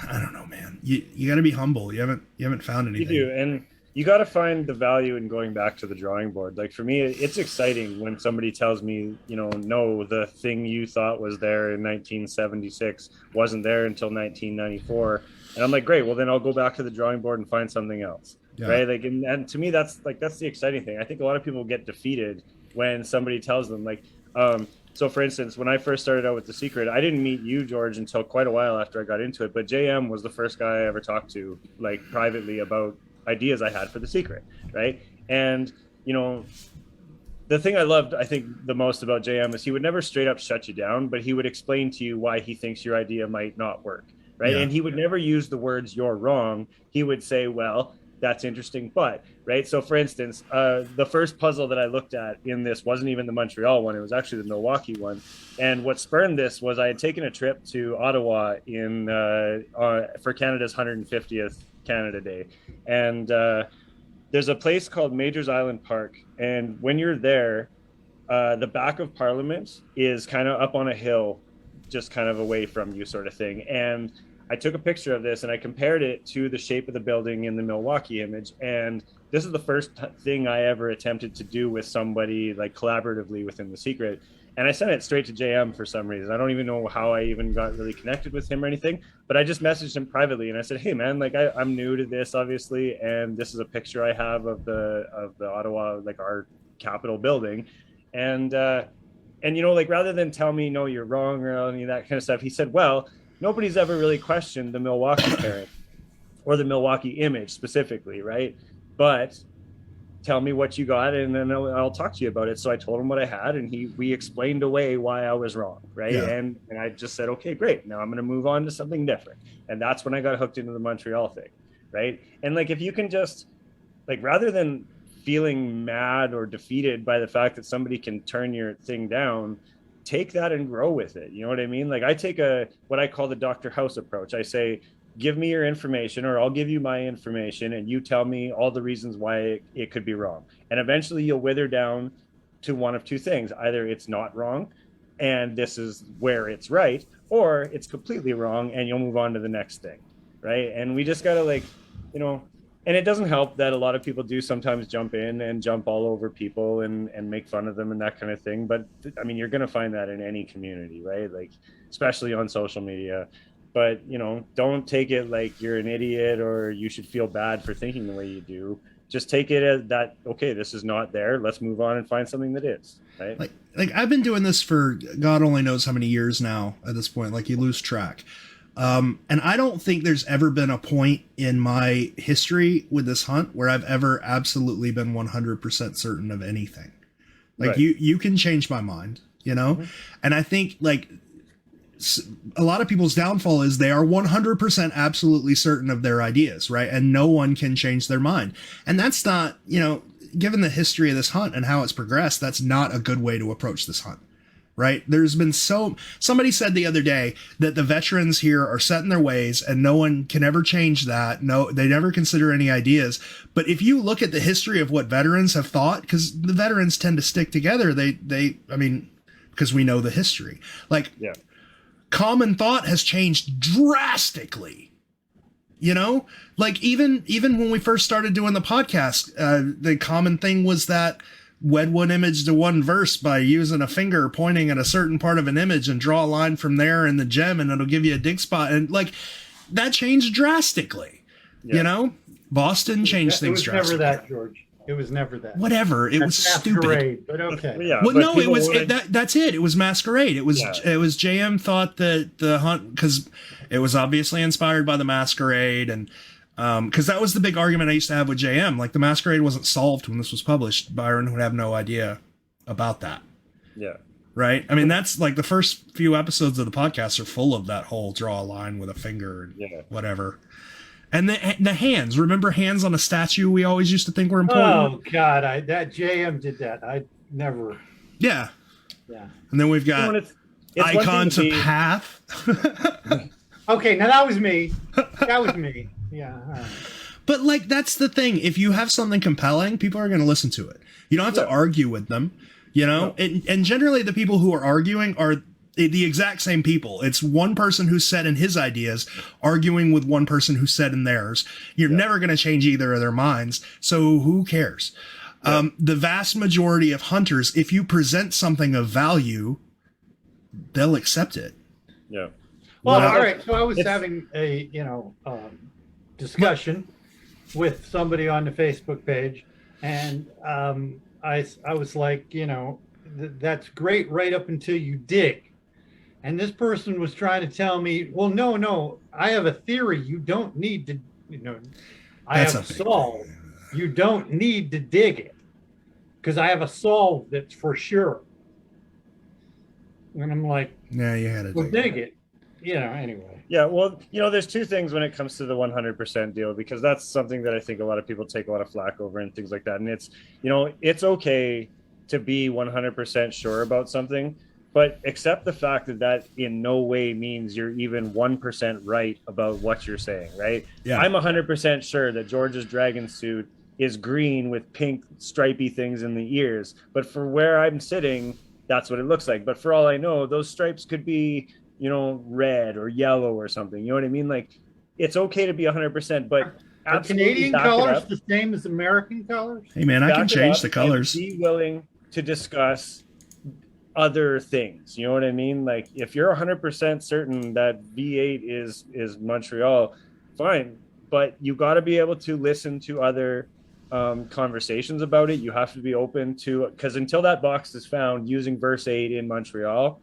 I don't know, man. You got to be humble. You haven't found anything. You do, and you got to find the value in going back to the drawing board. Like, for me, it's exciting when somebody tells me, no, the thing you thought was there in 1976 wasn't there until 1994. And I'm like, great, well, then I'll go back to the drawing board and find something else. Yeah. Right. Like, and to me, that's the exciting thing. I think a lot of people get defeated when somebody tells them, like, so for instance, when I first started out with The Secret, I didn't meet you, George, until quite a while after I got into it. But JM was the first guy I ever talked to, like, privately about ideas I had for The Secret. Right. And, the thing I loved, I think, the most about JM is he would never straight up shut you down, but he would explain to you why he thinks your idea might not work. Right. Yeah. And he would never use the words "you're wrong." He would say, well, that's interesting, but, right. So for instance, the first puzzle that I looked at in this wasn't even the Montreal one. It was actually the Milwaukee one. And what spurned this was I had taken a trip to Ottawa for Canada's 150th Canada Day. And there's a place called Major's Island Park. And when you're there, the back of Parliament is kind of up on a hill, just kind of away from you sort of thing. And I took a picture of this and I compared it to the shape of the building in the Milwaukee image. And this is the first thing I ever attempted to do with somebody like collaboratively within The Secret. And I sent it straight to JM for some reason. I don't even know how I even got really connected with him or anything, but I just messaged him privately and I said, hey man, like I'm new to this obviously. And this is a picture I have of the Ottawa, like our Capitol building. And you know, like rather than tell me, no, you're wrong or any of that kind of stuff, he said, well, nobody's ever really questioned the Milwaukee parent or the Milwaukee image specifically, right? But tell me what you got and then I'll talk to you about it. So I told him what I had and we explained away why I was wrong, right? Yeah. And I just said, okay, great. Now I'm going to move on to something different. And that's when I got hooked into the Montreal thing, right? And like, if you can just, like, rather than feeling mad or defeated by the fact that somebody can turn your thing down, take that and grow with it. You know what I mean? Like I take what I call the Dr. House approach. I say, give me your information or I'll give you my information and you tell me all the reasons why it could be wrong. And eventually you'll wither down to one of two things. Either it's not wrong and this is where it's right, or it's completely wrong and you'll move on to the next thing. Right. And we just got to, like, you know, and it doesn't help that a lot of people do sometimes jump in and jump all over people and make fun of them and that kind of thing. But I mean, you're going to find that in any community, right? Like, especially on social media. But, you know, don't take it like you're an idiot or you should feel bad for thinking the way you do. Just take it as that, okay, this is not there. Let's move on and find something that is, right? Like I've been doing this for God only knows how many years now at this point. Like, you lose track. And I don't think there's ever been a point in my history with this hunt where I've ever absolutely been 100% certain of anything. Like, right. you can change my mind, you know? Mm-hmm. And I think, like, a lot of people's downfall is they are 100% absolutely certain of their ideas, right? And no one can change their mind. And that's not, you know, given the history of this hunt and how it's progressed, that's not a good way to approach this hunt. Right. There's been somebody said the other day that the veterans here are set in their ways and no one can ever change that. No, they never consider any ideas. But if you look at the history of what veterans have thought, because the veterans tend to stick together, I mean, because we know the history, like, yeah. Common thought has changed drastically. You know, like even when we first started doing the podcast, the common thing was that wed one image to one verse by using a finger pointing at a certain part of an image and draw a line from there in the gem and it'll give you a dig spot. And like, that changed drastically. Yeah. You know, Boston changed things drastically. It was never that, George. It was never that. Whatever. It was stupid. But okay. Yeah, well, no, it was that's it. It was Masquerade. It was JM thought that the hunt, because it was obviously inspired by the Masquerade, and because that was the big argument I used to have with JM. Like, the Masquerade wasn't solved when this was published. Byron would have no idea about that. Yeah. Right. I mean, that's like the first few episodes of the podcast are full of that whole draw a line with a finger and whatever. And the hands. Remember hands on a statue? We always used to think were important. Oh God, that JM did that. I never. Yeah. Yeah. And then we've got it's icon to path. Okay, now that was me. That was me. Yeah. All right. But like, that's the thing. If you have something compelling, people are going to listen to it. You don't have to argue with them. You know, and generally the people who are arguing are the exact same people. It's one person who's set in his ideas arguing with one person who's set in theirs. You're never going to change either of their minds. So who cares? Yeah. The vast majority of hunters, if you present something of value, they'll accept it. Yeah. Well, all right. So I was having a, discussion with somebody on the Facebook page, and I was like, that's great right up until you dig. And this person was trying to tell me, well, no, I have a theory. You don't need to, I have a solve. You don't need to dig it because I have a solve that's for sure. And I'm like, yeah, you had to dig it. Anyway. Yeah, well, there's two things when it comes to the 100% deal, because that's something that I think a lot of people take a lot of flack over and things like that. And it's, it's okay to be 100% sure about something, but accept the fact that that in no way means you're even 1% right about what you're saying, right? Yeah. I'm 100% sure that George's dragon suit is green with pink stripy things in the ears, but for where I'm sitting, that's what it looks like. But for all I know, those stripes could be, you know, red or yellow or something. You know what I mean? Like, it's okay to be 100%, but Are Canadian colors the same as American colors? Hey man, I can change the colors. Be willing to discuss other things. You know what I mean? Like, if you're 100% certain that V8 is Montreal, fine, but you got to be able to listen to other conversations about it. You have to be open to, because until that box is found using verse 8 in Montreal,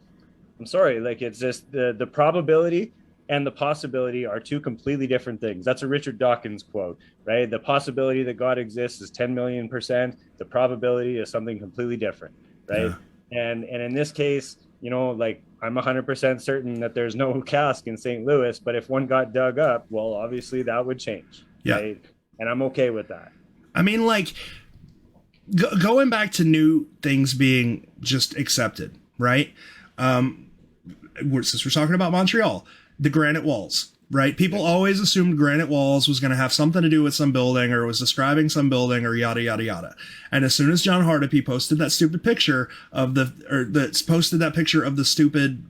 I'm sorry, like, it's just the probability and the possibility are two completely different things. That's a Richard Dawkins quote, right? The possibility that God exists is 10 million%. The probability is something completely different, right? Yeah. And in this case, you know, like, I'm 100% certain that there's no cask in St. Louis, but if one got dug up, well, obviously that would change, right? And I'm okay with that. I mean, like, going back to new things being just accepted, right? Since we're talking about Montreal, the granite walls, right? People always assumed granite walls was going to have something to do with some building or was describing some building or yada, yada, yada. And as soon as John Hardipy posted that stupid picture of the stupid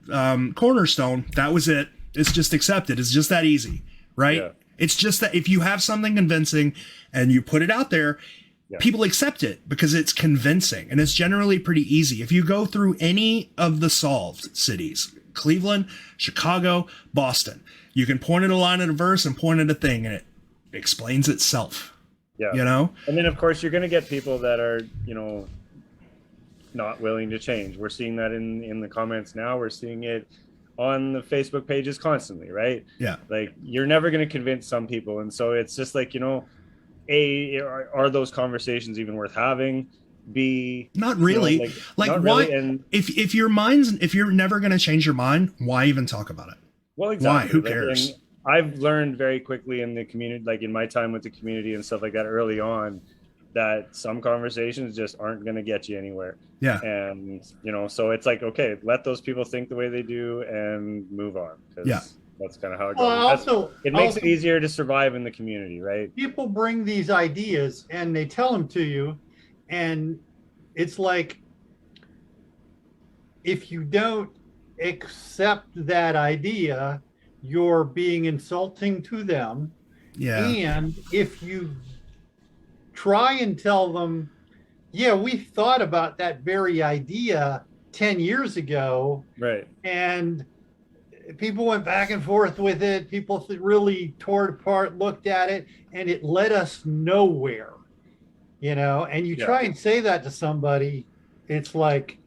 cornerstone, that was it. It's just accepted. It's just that easy, right? Yeah. It's just that if you have something convincing and you put it out there, people accept it because it's convincing and it's generally pretty easy. If you go through any of the solved cities, Cleveland, Chicago, Boston, you can point at a line in a verse and point at a thing and it explains itself. Yeah. You know? And then of course you're going to get people that are, you know, not willing to change. We're seeing that in the comments now. We're seeing it on the Facebook pages constantly, right? Yeah. Like, you're never going to convince some people. And so it's just like, you know, are those conversations even worth having? B, not really. You know, like not why? Really. And if you're never going to change your mind, why even talk about it? Well, exactly. Why? Who cares? And I've learned very quickly in the community, like in my time with the community and stuff like that early on, that some conversations just aren't going to get you anywhere. Yeah. And, you know, so it's like, okay, let those people think the way they do and move on. Yeah. That's kind of how it goes. It makes it easier to survive in the community, right? People bring these ideas and they tell them to you, and it's like, if you don't accept that idea, you're being insulting to them. Yeah. And if you try and tell them, yeah, we thought about that very idea 10 years ago. Right. And people went back and forth with it. People really tore it apart, looked at it, and it led us nowhere, you know? And you try and say that to somebody, it's like...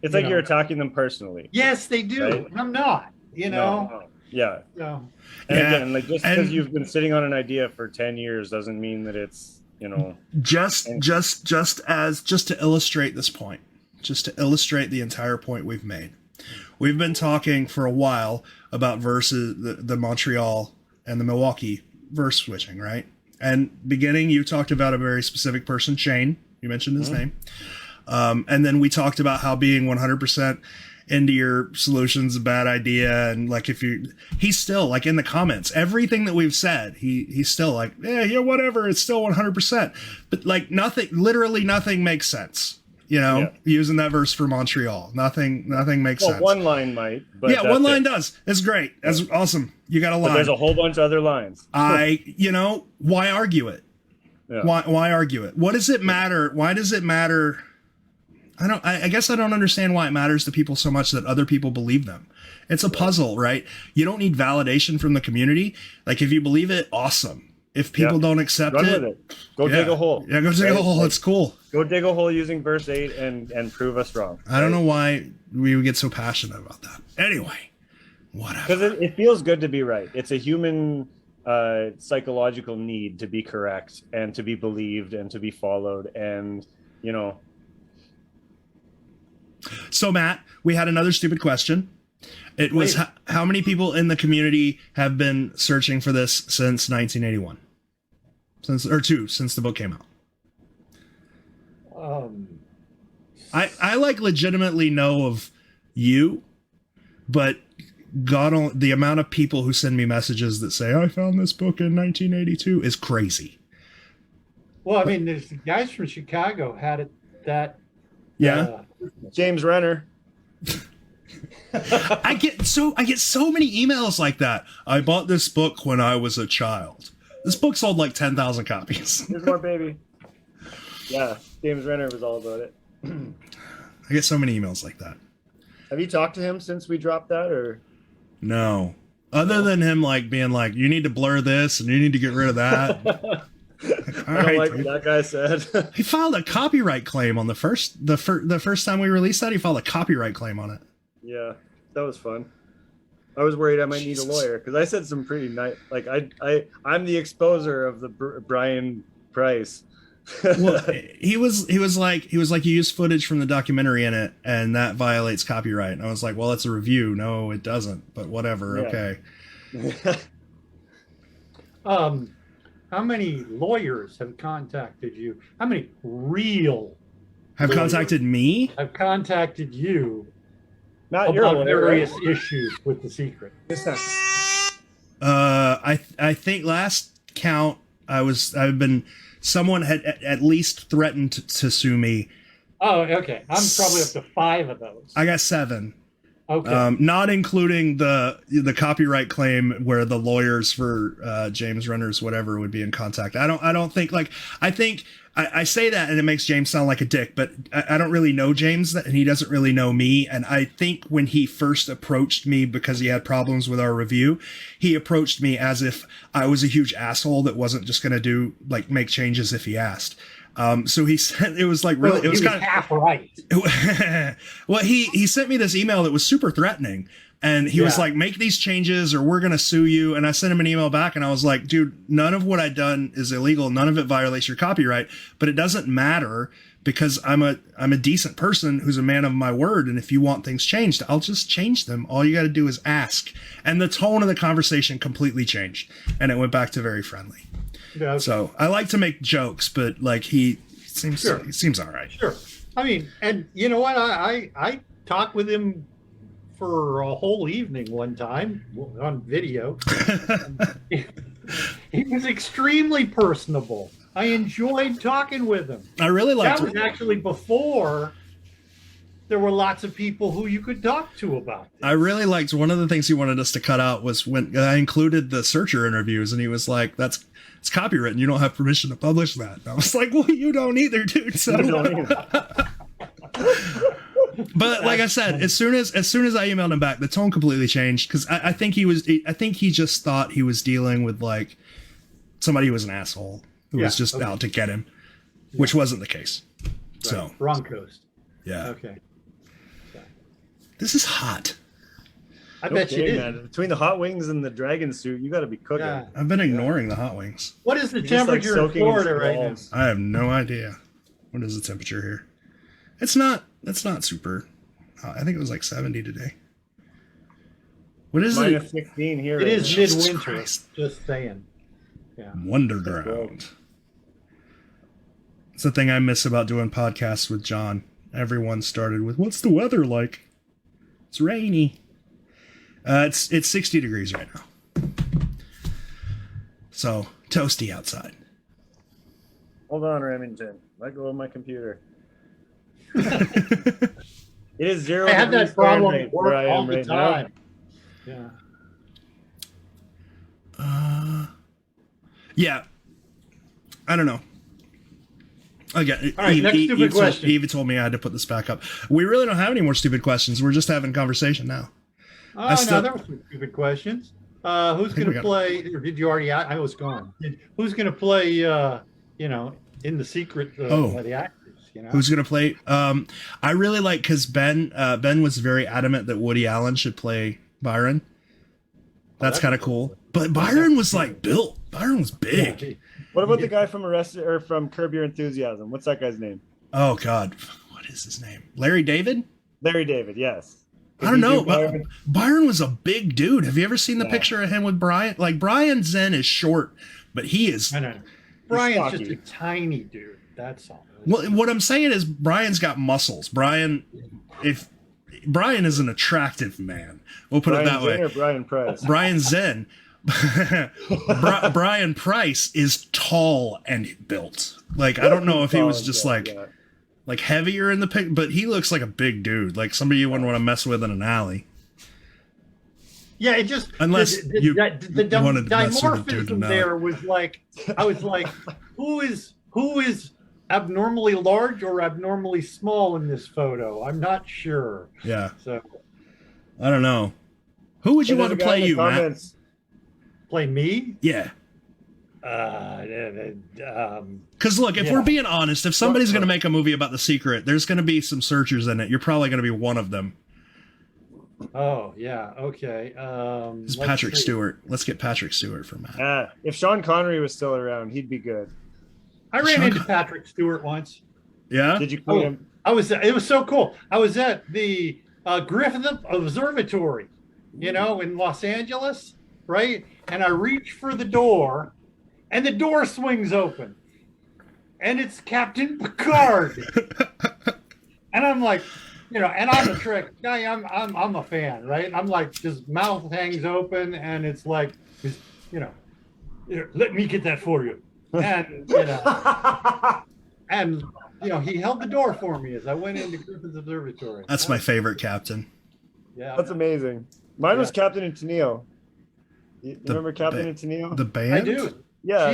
It's like you're attacking them personally. Yes, they do. Right? I'm not, you know? No. Yeah. So, and again, like, just because you've been sitting on an idea for 10 years doesn't mean that it's, you know... Just to illustrate this point, just to illustrate the entire point we've made. We've been talking for a while about verses, the Montreal and the Milwaukee verse switching, right? And beginning, you talked about a very specific person, Shane. You mentioned his name. And then we talked about how being 100% into your solution's a bad idea. And like, he's still like in the comments, everything that we've said, he's still like, yeah, whatever. It's still 100%. But like literally nothing makes sense. You know, using that verse for Montreal, nothing makes sense. One line might, but one line does. It's great. That's awesome. You got a line. But there's a whole bunch of other lines. Why argue it? Yeah. Why argue it? What does it matter? Why does it matter? I guess I don't understand why it matters to people so much that other people believe them. It's a puzzle, right? You don't need validation from the community. Like, if you believe it, awesome. If people don't accept it, go dig a hole. Yeah, go dig a hole. It's cool. Go dig a hole using verse 8 and prove us wrong. I don't know why we would get so passionate about that. Anyway, whatever. Because it feels good to be right. It's a human psychological need to be correct and to be believed and to be followed. And, you know. So, Matt, we had another stupid question. It was how many people in the community have been searching for this since 1981? Since the book came out. I like legitimately know of you, but God, the amount of people who send me messages that say, I found this book in 1982 is crazy. Well, I mean, there's the guys from Chicago had it that. Yeah. James Renner. I get so many emails like that. I bought this book when I was a child. This book sold like 10,000 copies. There's more, baby. Yeah, James Renner was all about it. I get so many emails like that. Have you talked to him since we dropped that, or? No. Other than him like being like, you need to blur this and you need to get rid of that. I don't like what that guy said. He filed a copyright claim on the first time we released that. He filed a copyright claim on it. Yeah, that was fun. I was worried I might need a lawyer because I said some pretty nice. Like I'm the exposer of the Brian Price. Well, he was like you used footage from the documentary in it, and that violates copyright. And I was like, well, it's a review. No, it doesn't. But whatever. Yeah. Okay. How many lawyers have contacted you? How many real have contacted me? Have contacted you Not your about lawyer, various right? issues with The Secret? I think last count someone had at least threatened to sue me. Oh, okay. I'm probably up to 5 of those. I got 7. Okay. Not including the copyright claim where the lawyers for James Renner's whatever would be in contact. I don't think like I say that and it makes James sound like a dick, but I don't really know James and he doesn't really know me. And I think when he first approached me because he had problems with our review, he approached me as if I was a huge asshole that wasn't just going to make changes if he asked. So he said it was like really, it was kind of half right. Well, he sent me this email that was super threatening, and he was like, make these changes or we're going to sue you. And I sent him an email back and I was like, dude, none of what I've done is illegal. None of it violates your copyright, but it doesn't matter because I'm a decent person who's a man of my word. And if you want things changed, I'll just change them. All you got to do is ask. And the tone of the conversation completely changed and it went back to very friendly. Yeah. So I like to make jokes, but like he seems all right. Sure. I mean, and you know what? I talked with him for a whole evening one time on video. He was extremely personable. I enjoyed talking with him. I really liked that was actually before there were lots of people who you could talk to about this. I really liked one of the things he wanted us to cut out was when I included the Searcher interviews, and he was like, it's copywritten. You don't have permission to publish that. And I was like, well, you don't either, dude. So. But like I said, as soon as I emailed him back, the tone completely changed because I think he just thought he was dealing with like somebody who was an asshole who was just out to get him, which wasn't the case. Right. So wrong coast. Yeah. Okay. This is hot. I bet you did. Man. Between the hot wings and the dragon suit, you got to be cooking. Yeah. I've been ignoring the hot wings. What is the temperature in Florida right now? I have no idea. What is the temperature here? It's not super hot. I think it was like 70 today. What is it? -16 here. It is midwinter. Just saying. Yeah. Wonderground. It's the thing I miss about doing podcasts with John. Everyone started with, "What's the weather like?" It's rainy. It's 60 degrees right now. So toasty outside. Hold on, Remington. Let go of my computer. It is 0 I had that problem at work where I all am the right time. now. Yeah. Yeah. I don't know. Okay. All right, next stupid question. He even told me I had to put this back up. We really don't have any more stupid questions. We're just having conversation now. Oh, no, there were some stupid questions. Who's going to play? Or did you already? I was gone. Who's going to play? In the secret. The actors. You know? Who's going to play? I really like because Ben was very adamant that Woody Allen should play Byron. That's kind of cool. But Byron was like built. Byron was big. Yeah. What about the guy from from Curb Your Enthusiasm? What's that guy's name? Oh God, what is his name? Larry David? Larry David, yes. I don't know. Byron was a big dude. Have you ever seen the picture of him with Brian? Like Brian Zen is short, but he is. I know. Brian's just a tiny dude. That's all. Well, what I'm saying is Brian's got muscles. Brian, if Brian is an attractive man. We'll put it that way. Or Brian Price? Brian Zen. Brian Price is tall and built. Like, I don't know if he was just like heavier in the pic, but he looks like a big dude, like somebody you wouldn't want to mess with in an alley. Yeah, it just unless you wanted to mess with a dude dimorphism there was like, I was like, who is abnormally large or abnormally small in this photo? I'm not sure. Yeah. So I don't know. Who would you want to play you, Matt? Play me? Yeah. Because look, if we're being honest, if somebody's going to make a movie about The Secret, there's going to be some searchers in it. You're probably going to be one of them. Oh yeah, okay. It's Patrick Stewart. Let's get Patrick Stewart for Matt. If Sean Connery was still around, he'd be good. I ran into Patrick Stewart once. Yeah? Did you meet him? It was so cool. I was at the Griffith Observatory, in Los Angeles, right? And I reach for the door, and the door swings open, and it's Captain Picard. And I'm like, and I'm a trick guy. I'm a fan, right? I'm like, his mouth hangs open, and it's like, let me get that for you, and and he held the door for me as I went into Griffith Observatory. That's my favorite captain. Yeah, that's amazing. Mine was Captain and Tennille. You remember Captain and Tennille? The band? I do. Yeah,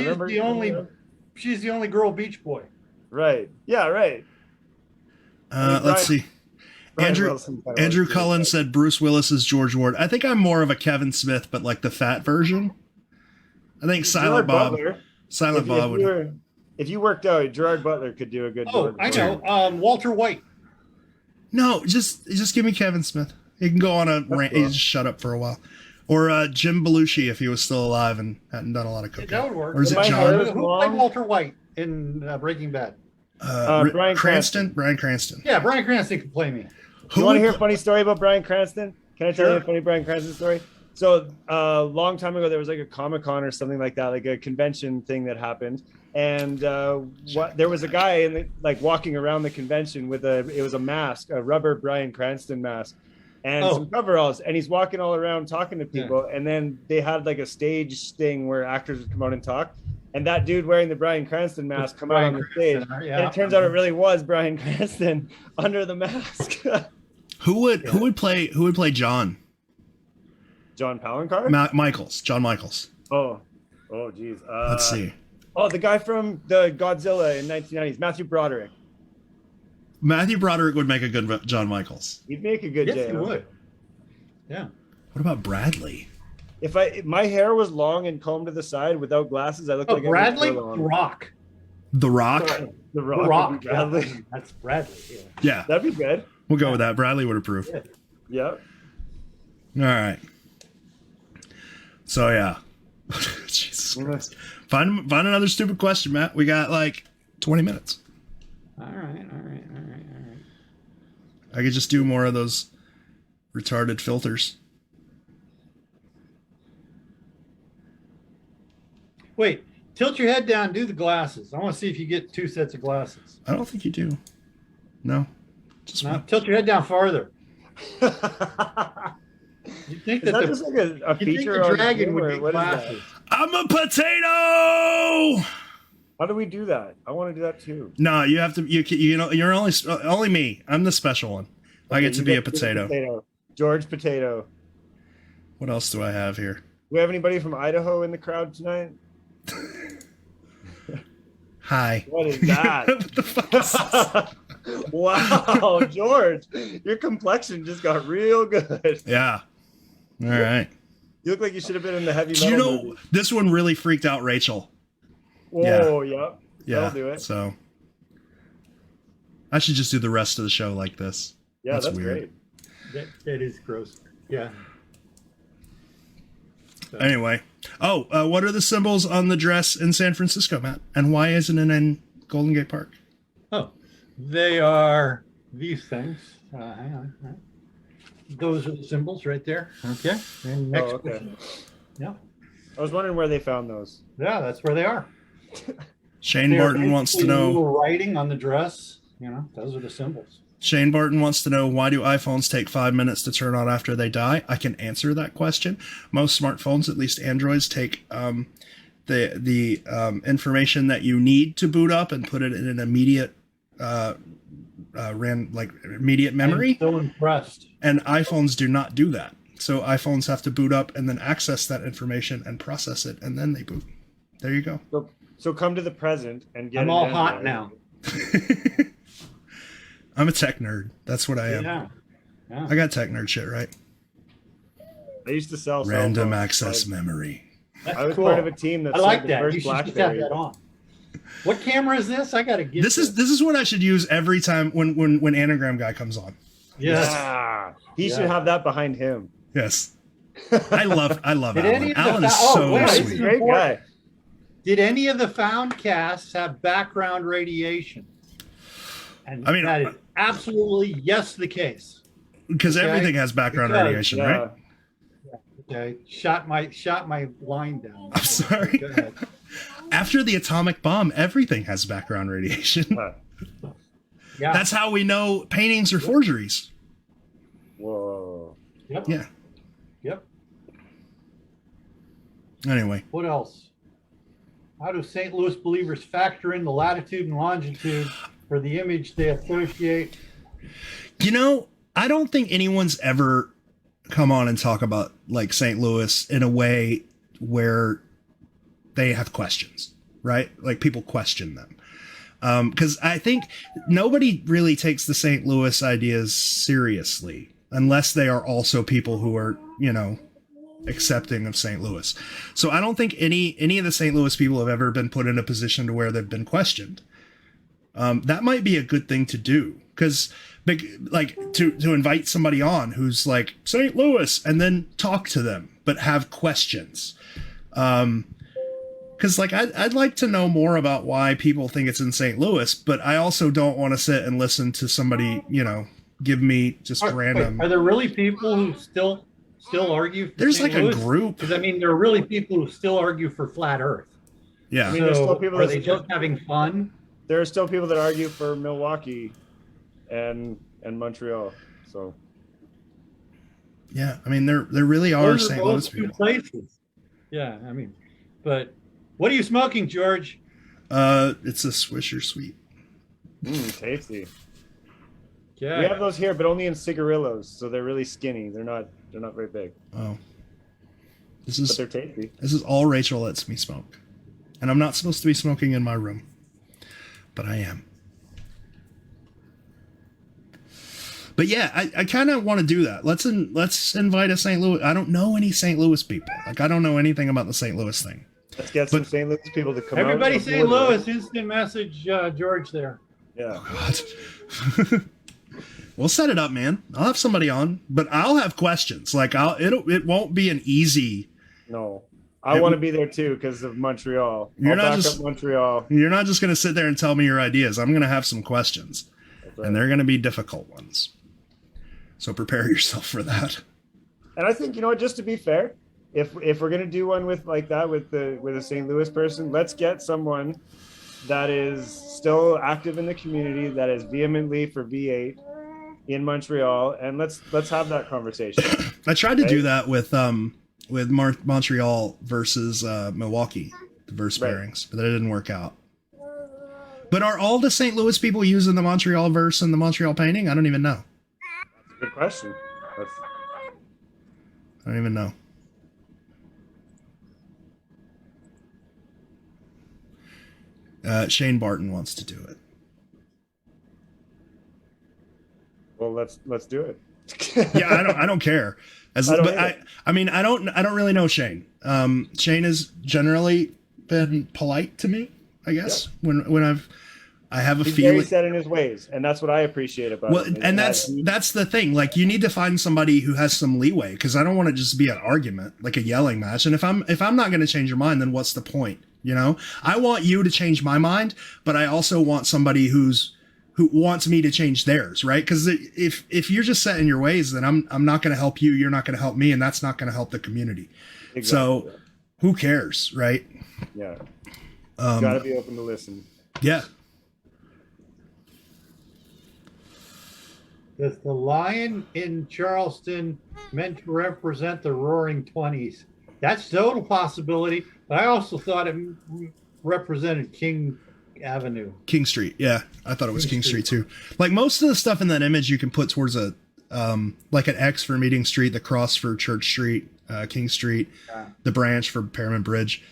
she's the only girl Beach Boy. Right. Yeah, right. Let's see. Andrew Cullen said Bruce Willis is George Ward. I think I'm more of a Kevin Smith, but like the fat version. I think Silent Bob. Would. If you worked out, Gerard Butler could do a good. Oh, I know. Walter White. No, just give me Kevin Smith. He can go on a rant. He just shut up for a while. Or Jim Belushi if he was still alive and hadn't done a lot of cocaine. That would work. Or is it John? Who played Walter White in Breaking Bad? Bryan Cranston. Bryan Cranston. Yeah, Bryan Cranston can play me. You want to hear a funny story about Bryan Cranston? Can I tell you a funny Bryan Cranston story? So a long time ago, there was like a Comic-Con or something like that, like a convention thing that happened. And there was a guy walking around the convention with it was a mask, a rubber Bryan Cranston mask, and some coveralls. And he's walking all around talking to people. Yeah. And then they had like a stage thing where actors would come out and talk. And that dude wearing the Bryan Cranston mask come out on the stage. Yeah. And it turns out it really was Bryan Cranston under the mask. Who would play John? John Palancar? Michaels. John Michaels. Oh, geez. Let's see. Oh, the guy from the Godzilla in 1990s, Matthew Broderick. Matthew Broderick would make a good John Michaels. He'd make a good. Yes, he would. Yeah. What about Bradley? If my hair was long and combed to the side without glasses, I look like Bradley. The Rock. The Rock. The Rock. Bradley. Yeah. That's Bradley. Yeah. That'd be good. We'll go with that. Bradley would approve. Yeah. All right. So yeah. Jesus Christ. Find another stupid question, Matt. We got like 20 minutes. All right. I could just do more of those retarded filters. Wait, tilt your head down, do the glasses. I want to see if you get 2 sets of glasses. I don't think you do. No. Just tilt your head down farther. You think that just like a feature the dragon would get glasses? I'm a potato. How do we do that? I want to do that too. No, you have to. You're only me. I'm the special one. I get to be a potato. George Potato. What else do I have here? Do we have anybody from Idaho in the crowd tonight? Hi. What is that? What the fuck is this? Wow, George, your complexion just got real good. Yeah. All right. You look like you should have been in the heavy metal movie. This one really freaked out Rachel. Oh, yeah. Yeah. That'll do it. So I should just do the rest of the show like this. Yeah, that's weird. Great. That is gross. Yeah. So. Anyway. What are the symbols on the dress in San Francisco, Matt? And why isn't it in Golden Gate Park? Oh, they are these things. Hang on. Right. Those are the symbols right there. Okay. And next question. Yeah. I was wondering where they found those. Yeah, that's where they are. Shane Martin wants to know. Writing on the dress. Those are the symbols. Shane Barton wants to know, why do iPhones take 5 minutes to turn on after they die? I can answer that question. Most smartphones, at least Androids, take the information that you need to boot up and put it in an immediate immediate memory. I'm so impressed. And iPhones do not do that. So iPhones have to boot up and then access that information and process it, and then they boot. There you go. So come to the present and get. I'm all hot now. I'm a tech nerd. That's what I am. Yeah. I got tech nerd shit, right? I used to sell random cell phones. access memory. That's I was cool. part of a team that I sold like the that. first You should just have BlackBerry. that on. What camera is this? I gotta get This is what I should use every time when Anagram guy comes on. Yes. Yeah. He should have that behind him. Yes. I love Did Alan. any of the Alan is oh, so wait, He's this a is sweet. great guy. Did any of the found casts have background radiation? And I mean, that is absolutely yes the case. Because Okay. everything has background Because- radiation, right? Okay. Shot my line down. I'm sorry. Go ahead. After the atomic bomb, everything has background radiation. Yeah. That's how we know paintings are forgeries. Whoa. Yep. Yeah. Yep. Anyway, What else? How do St. Louis believers factor in the latitude and longitude for the image they associate? I don't think anyone's ever come on and talk about like St. Louis in a way where they have questions, right? Like people question them. Because I think nobody really takes the St. Louis ideas seriously unless they are also people who are, accepting of St. Louis. So I don't think any of the St. Louis people have ever been put in a position to where they've been questioned. That might be a good thing to do, because like to invite somebody on who's like St. Louis and then talk to them, but have questions. Because like I'd like to know more about why people think it's in St. Louis, but I also don't want to sit and listen to somebody, give me just random. Are there really people who still argue? For There's St. like Louis? a group. Because I mean, there are really people who still argue for flat Earth. Yeah. I mean, there's still So people are that- they just having fun? There are still people that argue for Milwaukee and Montreal. So Yeah. I mean, there really are Those St. both Louis two people. places. Yeah, I mean, but what are you smoking, George? It's a Swisher Sweet. tasty. Yeah. We have those here, but only in cigarillos, so they're really skinny. They're not very big, Oh. This but is they're tasty. all Rachel lets me smoke. And I'm not supposed to be smoking in my room. But I am. But yeah, I kind of want to do that. Let's invite a St. Louis. I don't know any St. Louis people. Like I don't know anything about the St. Louis thing. Let's get some St. Louis people to come Everybody out. St. Louis, instant message George there. Yeah. God. We'll set it up, man. I'll have somebody on, but I'll have questions. Like it won't be an easy. No. I want to be there too because of Montreal. You're I'll not back just- up Montreal. You're not just going to sit there and tell me your ideas. I'm going to have some questions, Right. and they're going to be difficult ones. So prepare yourself for that. And I think just to be fair, if we're gonna do one with like that with a St. Louis person, let's get someone that is still active in the community, that is vehemently for V8 in Montreal, and let's have that conversation. I tried to do that with Montreal versus Milwaukee, the verse Right. pairings, but that didn't work out. But are all the St. Louis people using the Montreal verse and the Montreal painting? I don't even know. Good question. I don't even know. Shane Barton wants to do it. Well, let's do it. Yeah, I don't care. I don't either. I mean, I don't really know Shane. Shane has generally been polite to me, I guess. When I have a He's feeling. very set in his ways, and that's what I appreciate about Well, him. and that's the thing. Like, you need to find somebody who has some leeway, because I don't want to just be an argument, like a yelling match. And if I'm not going to change your mind, then what's the point? I want you to change my mind, but I also want somebody who wants me to change theirs, right? Because if you're just set in your ways, then I'm not going to help you. You're not going to help me, and that's not going to help the community. Exactly. So, who cares, right? Yeah, got to be open to listen. Yeah. Does the lion in Charleston meant to represent the Roaring Twenties? That's total possibility, but I also thought it represented King Avenue. King Street. Yeah, I thought it was King Street. Street too. Like most of the stuff in that image, you can put towards a like an X for Meeting Street, the cross for Church Street, King Street, Yeah. the branch for Pearman Bridge.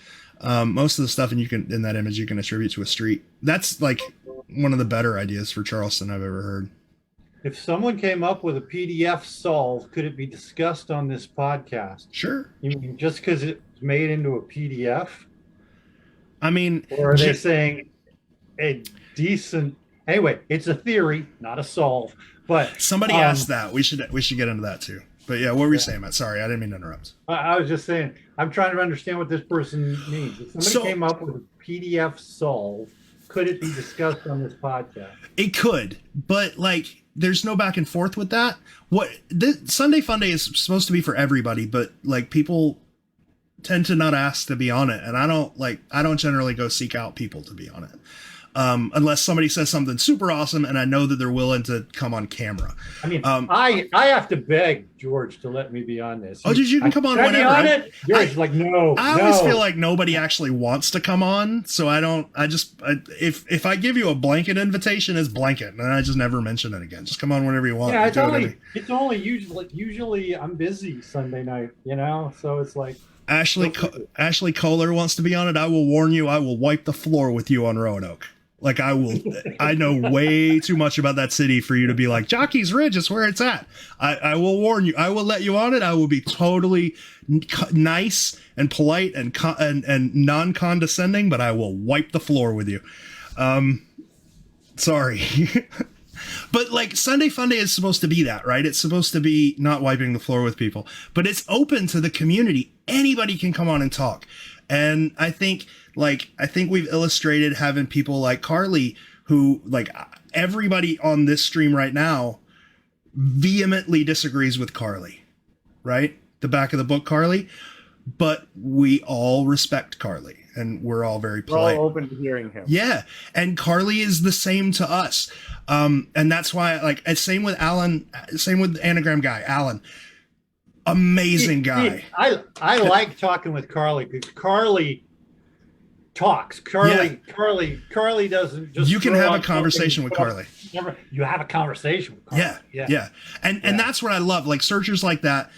Most of the stuff in that image you can attribute to a street. That's like one of the better ideas for Charleston I've ever heard. If someone came up with a PDF solve, could it be discussed on this podcast? Sure. You mean just because it's made into a PDF? I mean, Or are they saying a decent? Anyway, it's a theory, not a solve. But somebody asked that. We should get into that too. But yeah, what were you saying, Matt? Sorry, I didn't mean to interrupt. I was just saying, I'm trying to understand what this person means. If somebody came up with a PDF solve, could it be discussed on this podcast? It could, but like, there's no back and forth with that. Sunday Funday is supposed to be for everybody, but like people tend to not ask to be on it, and I don't generally go seek out people to be on it. Unless somebody says something super awesome and I know that they're willing to come on camera. I mean, I have to beg George to let me be on this. Oh, you can come on whenever. On it? George's like, no. I always feel like nobody actually wants to come on, so if I give you a blanket invitation, it's blanket, and I just never mention it again. Just come on whenever you want. Yeah, it's only usually I'm busy Sunday night, so it's like Ashley Kohler wants to be on it. I will warn you, I will wipe the floor with you on Roanoke. Like I know way too much about that city for you to be like, Jockey's Ridge is where it's at. I will warn you. I will let you on it. I will be totally nice and polite and non-condescending, but I will wipe the floor with you. Sorry. But like Sunday Funday is supposed to be that, right? It's supposed to be not wiping the floor with people, but it's open to the community. Anybody can come on and talk. And I think we've illustrated having people like Carly, who like everybody on this stream right now vehemently disagrees with Carly, right? The back of the book, Carly, but we all respect Carly and we're all very polite. We're all open to hearing him. Yeah. And Carly is the same to us. And that's why same with Alan, same with the Anagram guy, Alan. Amazing guy. I like talking with Carly because Carly talks. Carly doesn't just. You can have a conversation with Carly. You have a conversation with Carly. Yeah. And that's what I love. Like searchers like that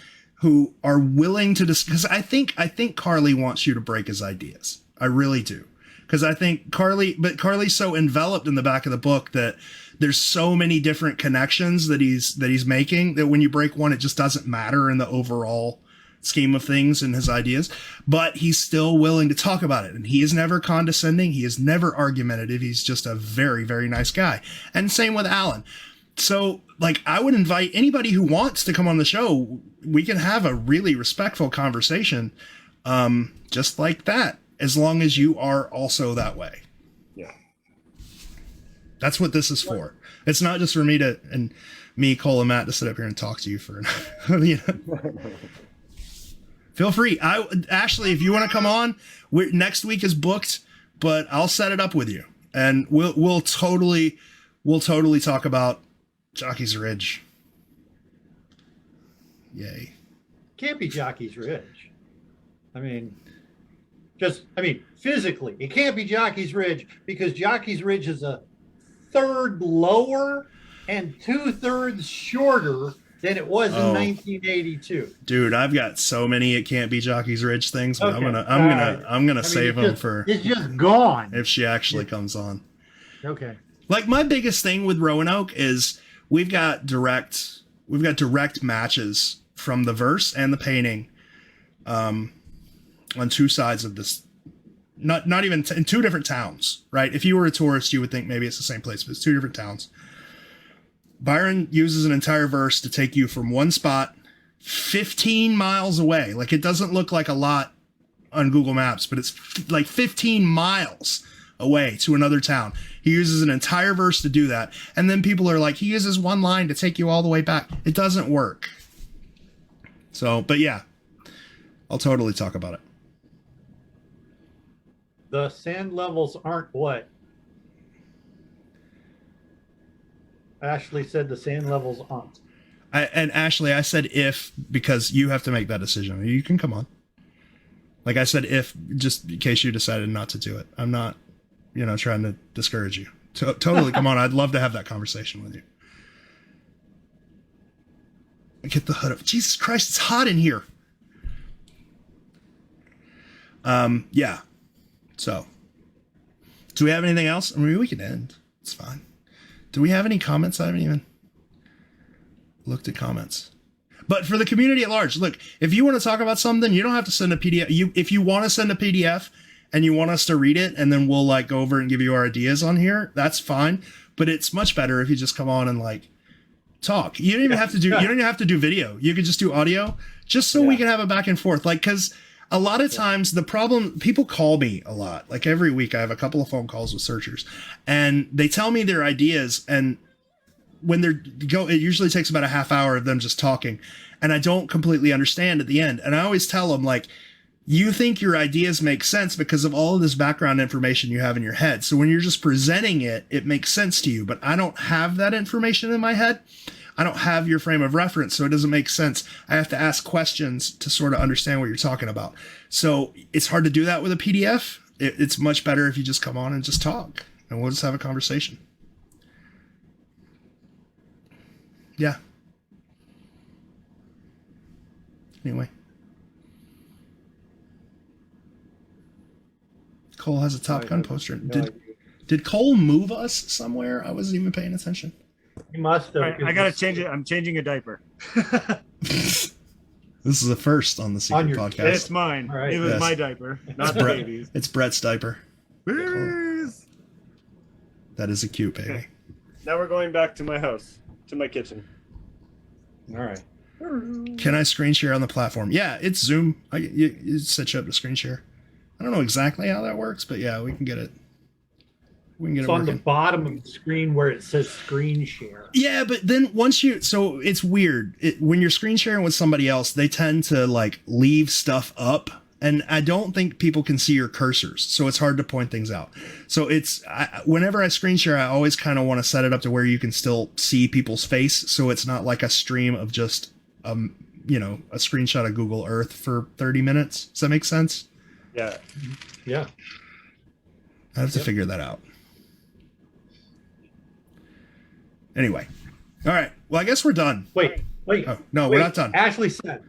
who are willing to discuss. I think Carly wants you to break his ideas. I really do. Because I think Carly's so enveloped in the back of the book that there's so many different connections that he's making that when you break one, it just doesn't matter in the overall scheme of things and his ideas, but he's still willing to talk about it. And he is never condescending. He is never argumentative. He's just a very, very nice guy. And same with Alan. So like, I would invite anybody who wants to come on the show. We can have a really respectful conversation. Just like that, as long as you are also that way. Yeah. That's what this is for. It's not just for me, Cole, and Matt to sit up here and talk to you for, Feel free. Ashley, if you want to come on, next week is booked, but I'll set it up with you, and we'll totally talk about Jockey's Ridge. Yay! Can't be Jockey's Ridge. I mean, physically, it can't be Jockey's Ridge because Jockey's Ridge is a third lower and 2/3 shorter than it was in 1982. Dude, I've got so many it can't be Jockey's Ridge things, but okay. I'm gonna save them for. It's just gone if she actually comes on. Okay. Like my biggest thing with Roanoke is we've got direct matches from the verse and the painting, on two sides of this. Not even in two different towns, right? If you were a tourist, you would think maybe it's the same place, but it's two different towns. Byron uses an entire verse to take you from one spot 15 miles away. Like it doesn't look like a lot on Google Maps, but it's like 15 miles away to another town. He uses an entire verse to do that. And then people are like, he uses one line to take you all the way back. It doesn't work. So, but yeah, I'll totally talk about it. The sand levels aren't what? Ashley said the sand levels aren't. And Ashley, I said if, because you have to make that decision. You can come on. Like I said, if, just in case you decided not to do it. I'm not, trying to discourage you. Totally, come on. I'd love to have that conversation with you. Get the hood up. Jesus Christ, it's hot in here. Yeah. So, do we have anything else? I mean, we can end. It's fine. Do we have any comments? I haven't even looked at comments. But for the community at large, look, if you want to talk about something, you don't have to send a PDF. If you want to send a PDF and you want us to read it, and then we'll go over and give you our ideas on here, that's fine. But it's much better if you just come on and talk. You don't even have to do. You don't even have to do video. You could just do audio, just so we can have a back and forth. Because a lot of times the problem, people call me a lot. Every week I have a couple of phone calls with searchers, and they tell me their ideas, and when it usually takes about a half hour of them just talking, and I don't completely understand at the end. And I always tell them, you think your ideas make sense because of all of this background information you have in your head. So when you're just presenting it, it makes sense to you, but I don't have that information in my head. I don't have your frame of reference, so it doesn't make sense. I have to ask questions to sort of understand what you're talking about. So it's hard to do that with a PDF. It's much better if you just come on and just talk, and we'll just have a conversation. Yeah. Anyway. Cole has a Top Gun poster. Did Cole move us somewhere? I wasn't even paying attention. He must have. I gotta change it. I'm changing a diaper. This is the first on the Secret Podcast. It's mine. Right. It was my diaper, not the baby's. It's Brett's diaper. That is a cute baby. Okay. Now we're going back to my house, to my kitchen. All right. Can I screen share on the platform? Yeah, it's Zoom. You set you up to screen share. I don't know exactly how that works, but yeah, we can get it. We can get it on working. The bottom of the screen where it says screen share. Yeah, but then so it's weird. When you're screen sharing with somebody else, they tend to leave stuff up, and I don't think people can see your cursors, so it's hard to point things out. So whenever I screen share, I always kind of want to set it up to where you can still see people's face, so it's not like a stream of just a screenshot of Google Earth for 30 minutes. Does that make sense? Yeah. Yeah. I have to figure that out. Anyway. All right. Well, I guess we're done. Wait. Oh, no, we're not done. Ashley said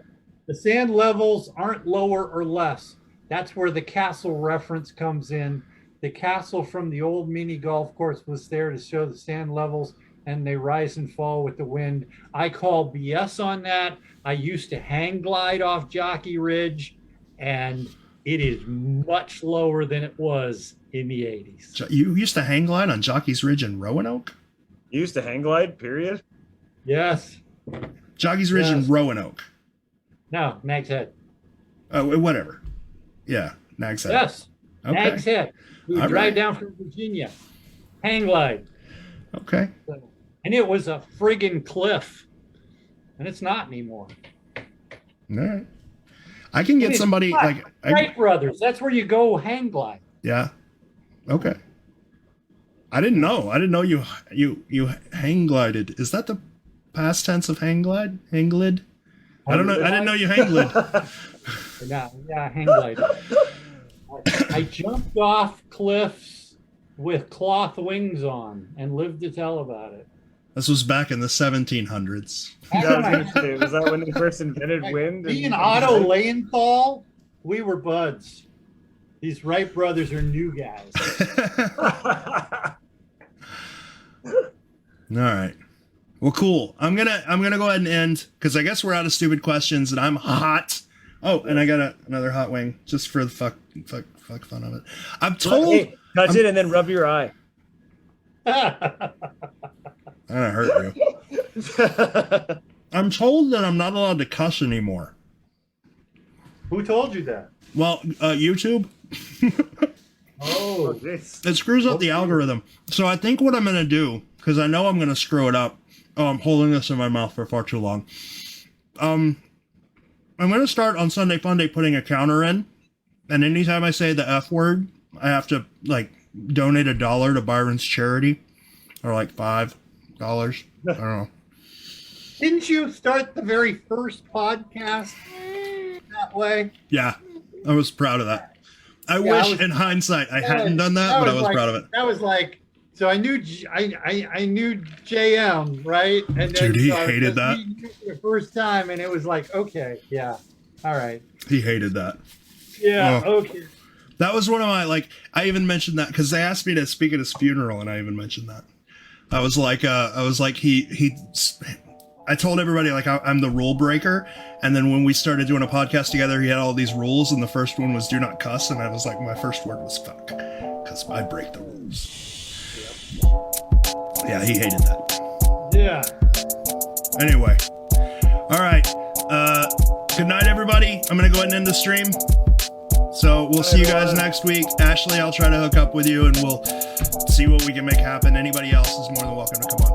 the sand levels aren't lower or less. That's where the castle reference comes in. The castle from the old mini golf course was there to show the sand levels, and they rise and fall with the wind. I call BS on that. I used to hang glide off Jockey Ridge, and it is much lower than it was in the 80s. You used to hang glide on Jockey's Ridge in Roanoke? You used to hang glide, period? Yes. Jockey's Ridge in Roanoke. No, Nag's Head. Whatever. Yeah, Nag's Head. Yes. Okay. Nag's Head. We would drive down from Virginia. Hang glide. Okay. And it was a friggin' cliff. And it's not anymore. All right. I can get somebody Wright Brothers. That's where you go hang glide. Yeah. Okay. I didn't know. you hang glided. Is that the past tense of hang glide? Hang glid? I don't know. I didn't know you hang glid. Yeah, hang glide. I jumped off cliffs with cloth wings on and lived to tell about it. This was back in the 1700s. Was that when they first invented wind? Me and Otto Leyenthal, we were buds. These Wright brothers are new guys. All right. Well, cool. I'm gonna go ahead and end because I guess we're out of stupid questions and I'm hot. Oh, and I got another hot wing just for the fuck fun of it. I'm told. Hey, touch it and then rub your eye. I'm gonna hurt you. I'm told that I'm not allowed to cuss anymore. Who told you that? Well, YouTube. Oh, It screws up the algorithm. So I think what I'm going to do, because I know I'm going to screw it up. Oh, I'm holding this in my mouth for far too long. I'm going to start on Sunday Funday putting a counter in. And anytime I say the F word, I have to donate $1 to Byron's charity. Or $5. I don't know. Didn't you start the very first podcast that way? Yeah, I was proud of that. I wish in hindsight I hadn't done that, but I was proud of it. That was like, so I knew JM, right? And then Dude, he hated that. The first time, and it was like, okay, yeah, all right. He hated that. Yeah, okay. That was one of my, like, I even mentioned that because they asked me to speak at his funeral, and I even mentioned that. I was like, I told everybody, like, I'm the rule breaker. And then when we started doing a podcast together, he had all these rules. And the first one was do not cuss. And I was like, my first word was fuck. Because I break the rules. Yep. Yeah, he hated that. Yeah. Anyway. All right. Good night, everybody. I'm going to go ahead and end the stream. So we'll see you guys next week. Ashley, I'll try to hook up with you and we'll see what we can make happen. Anybody else is more than welcome to come on.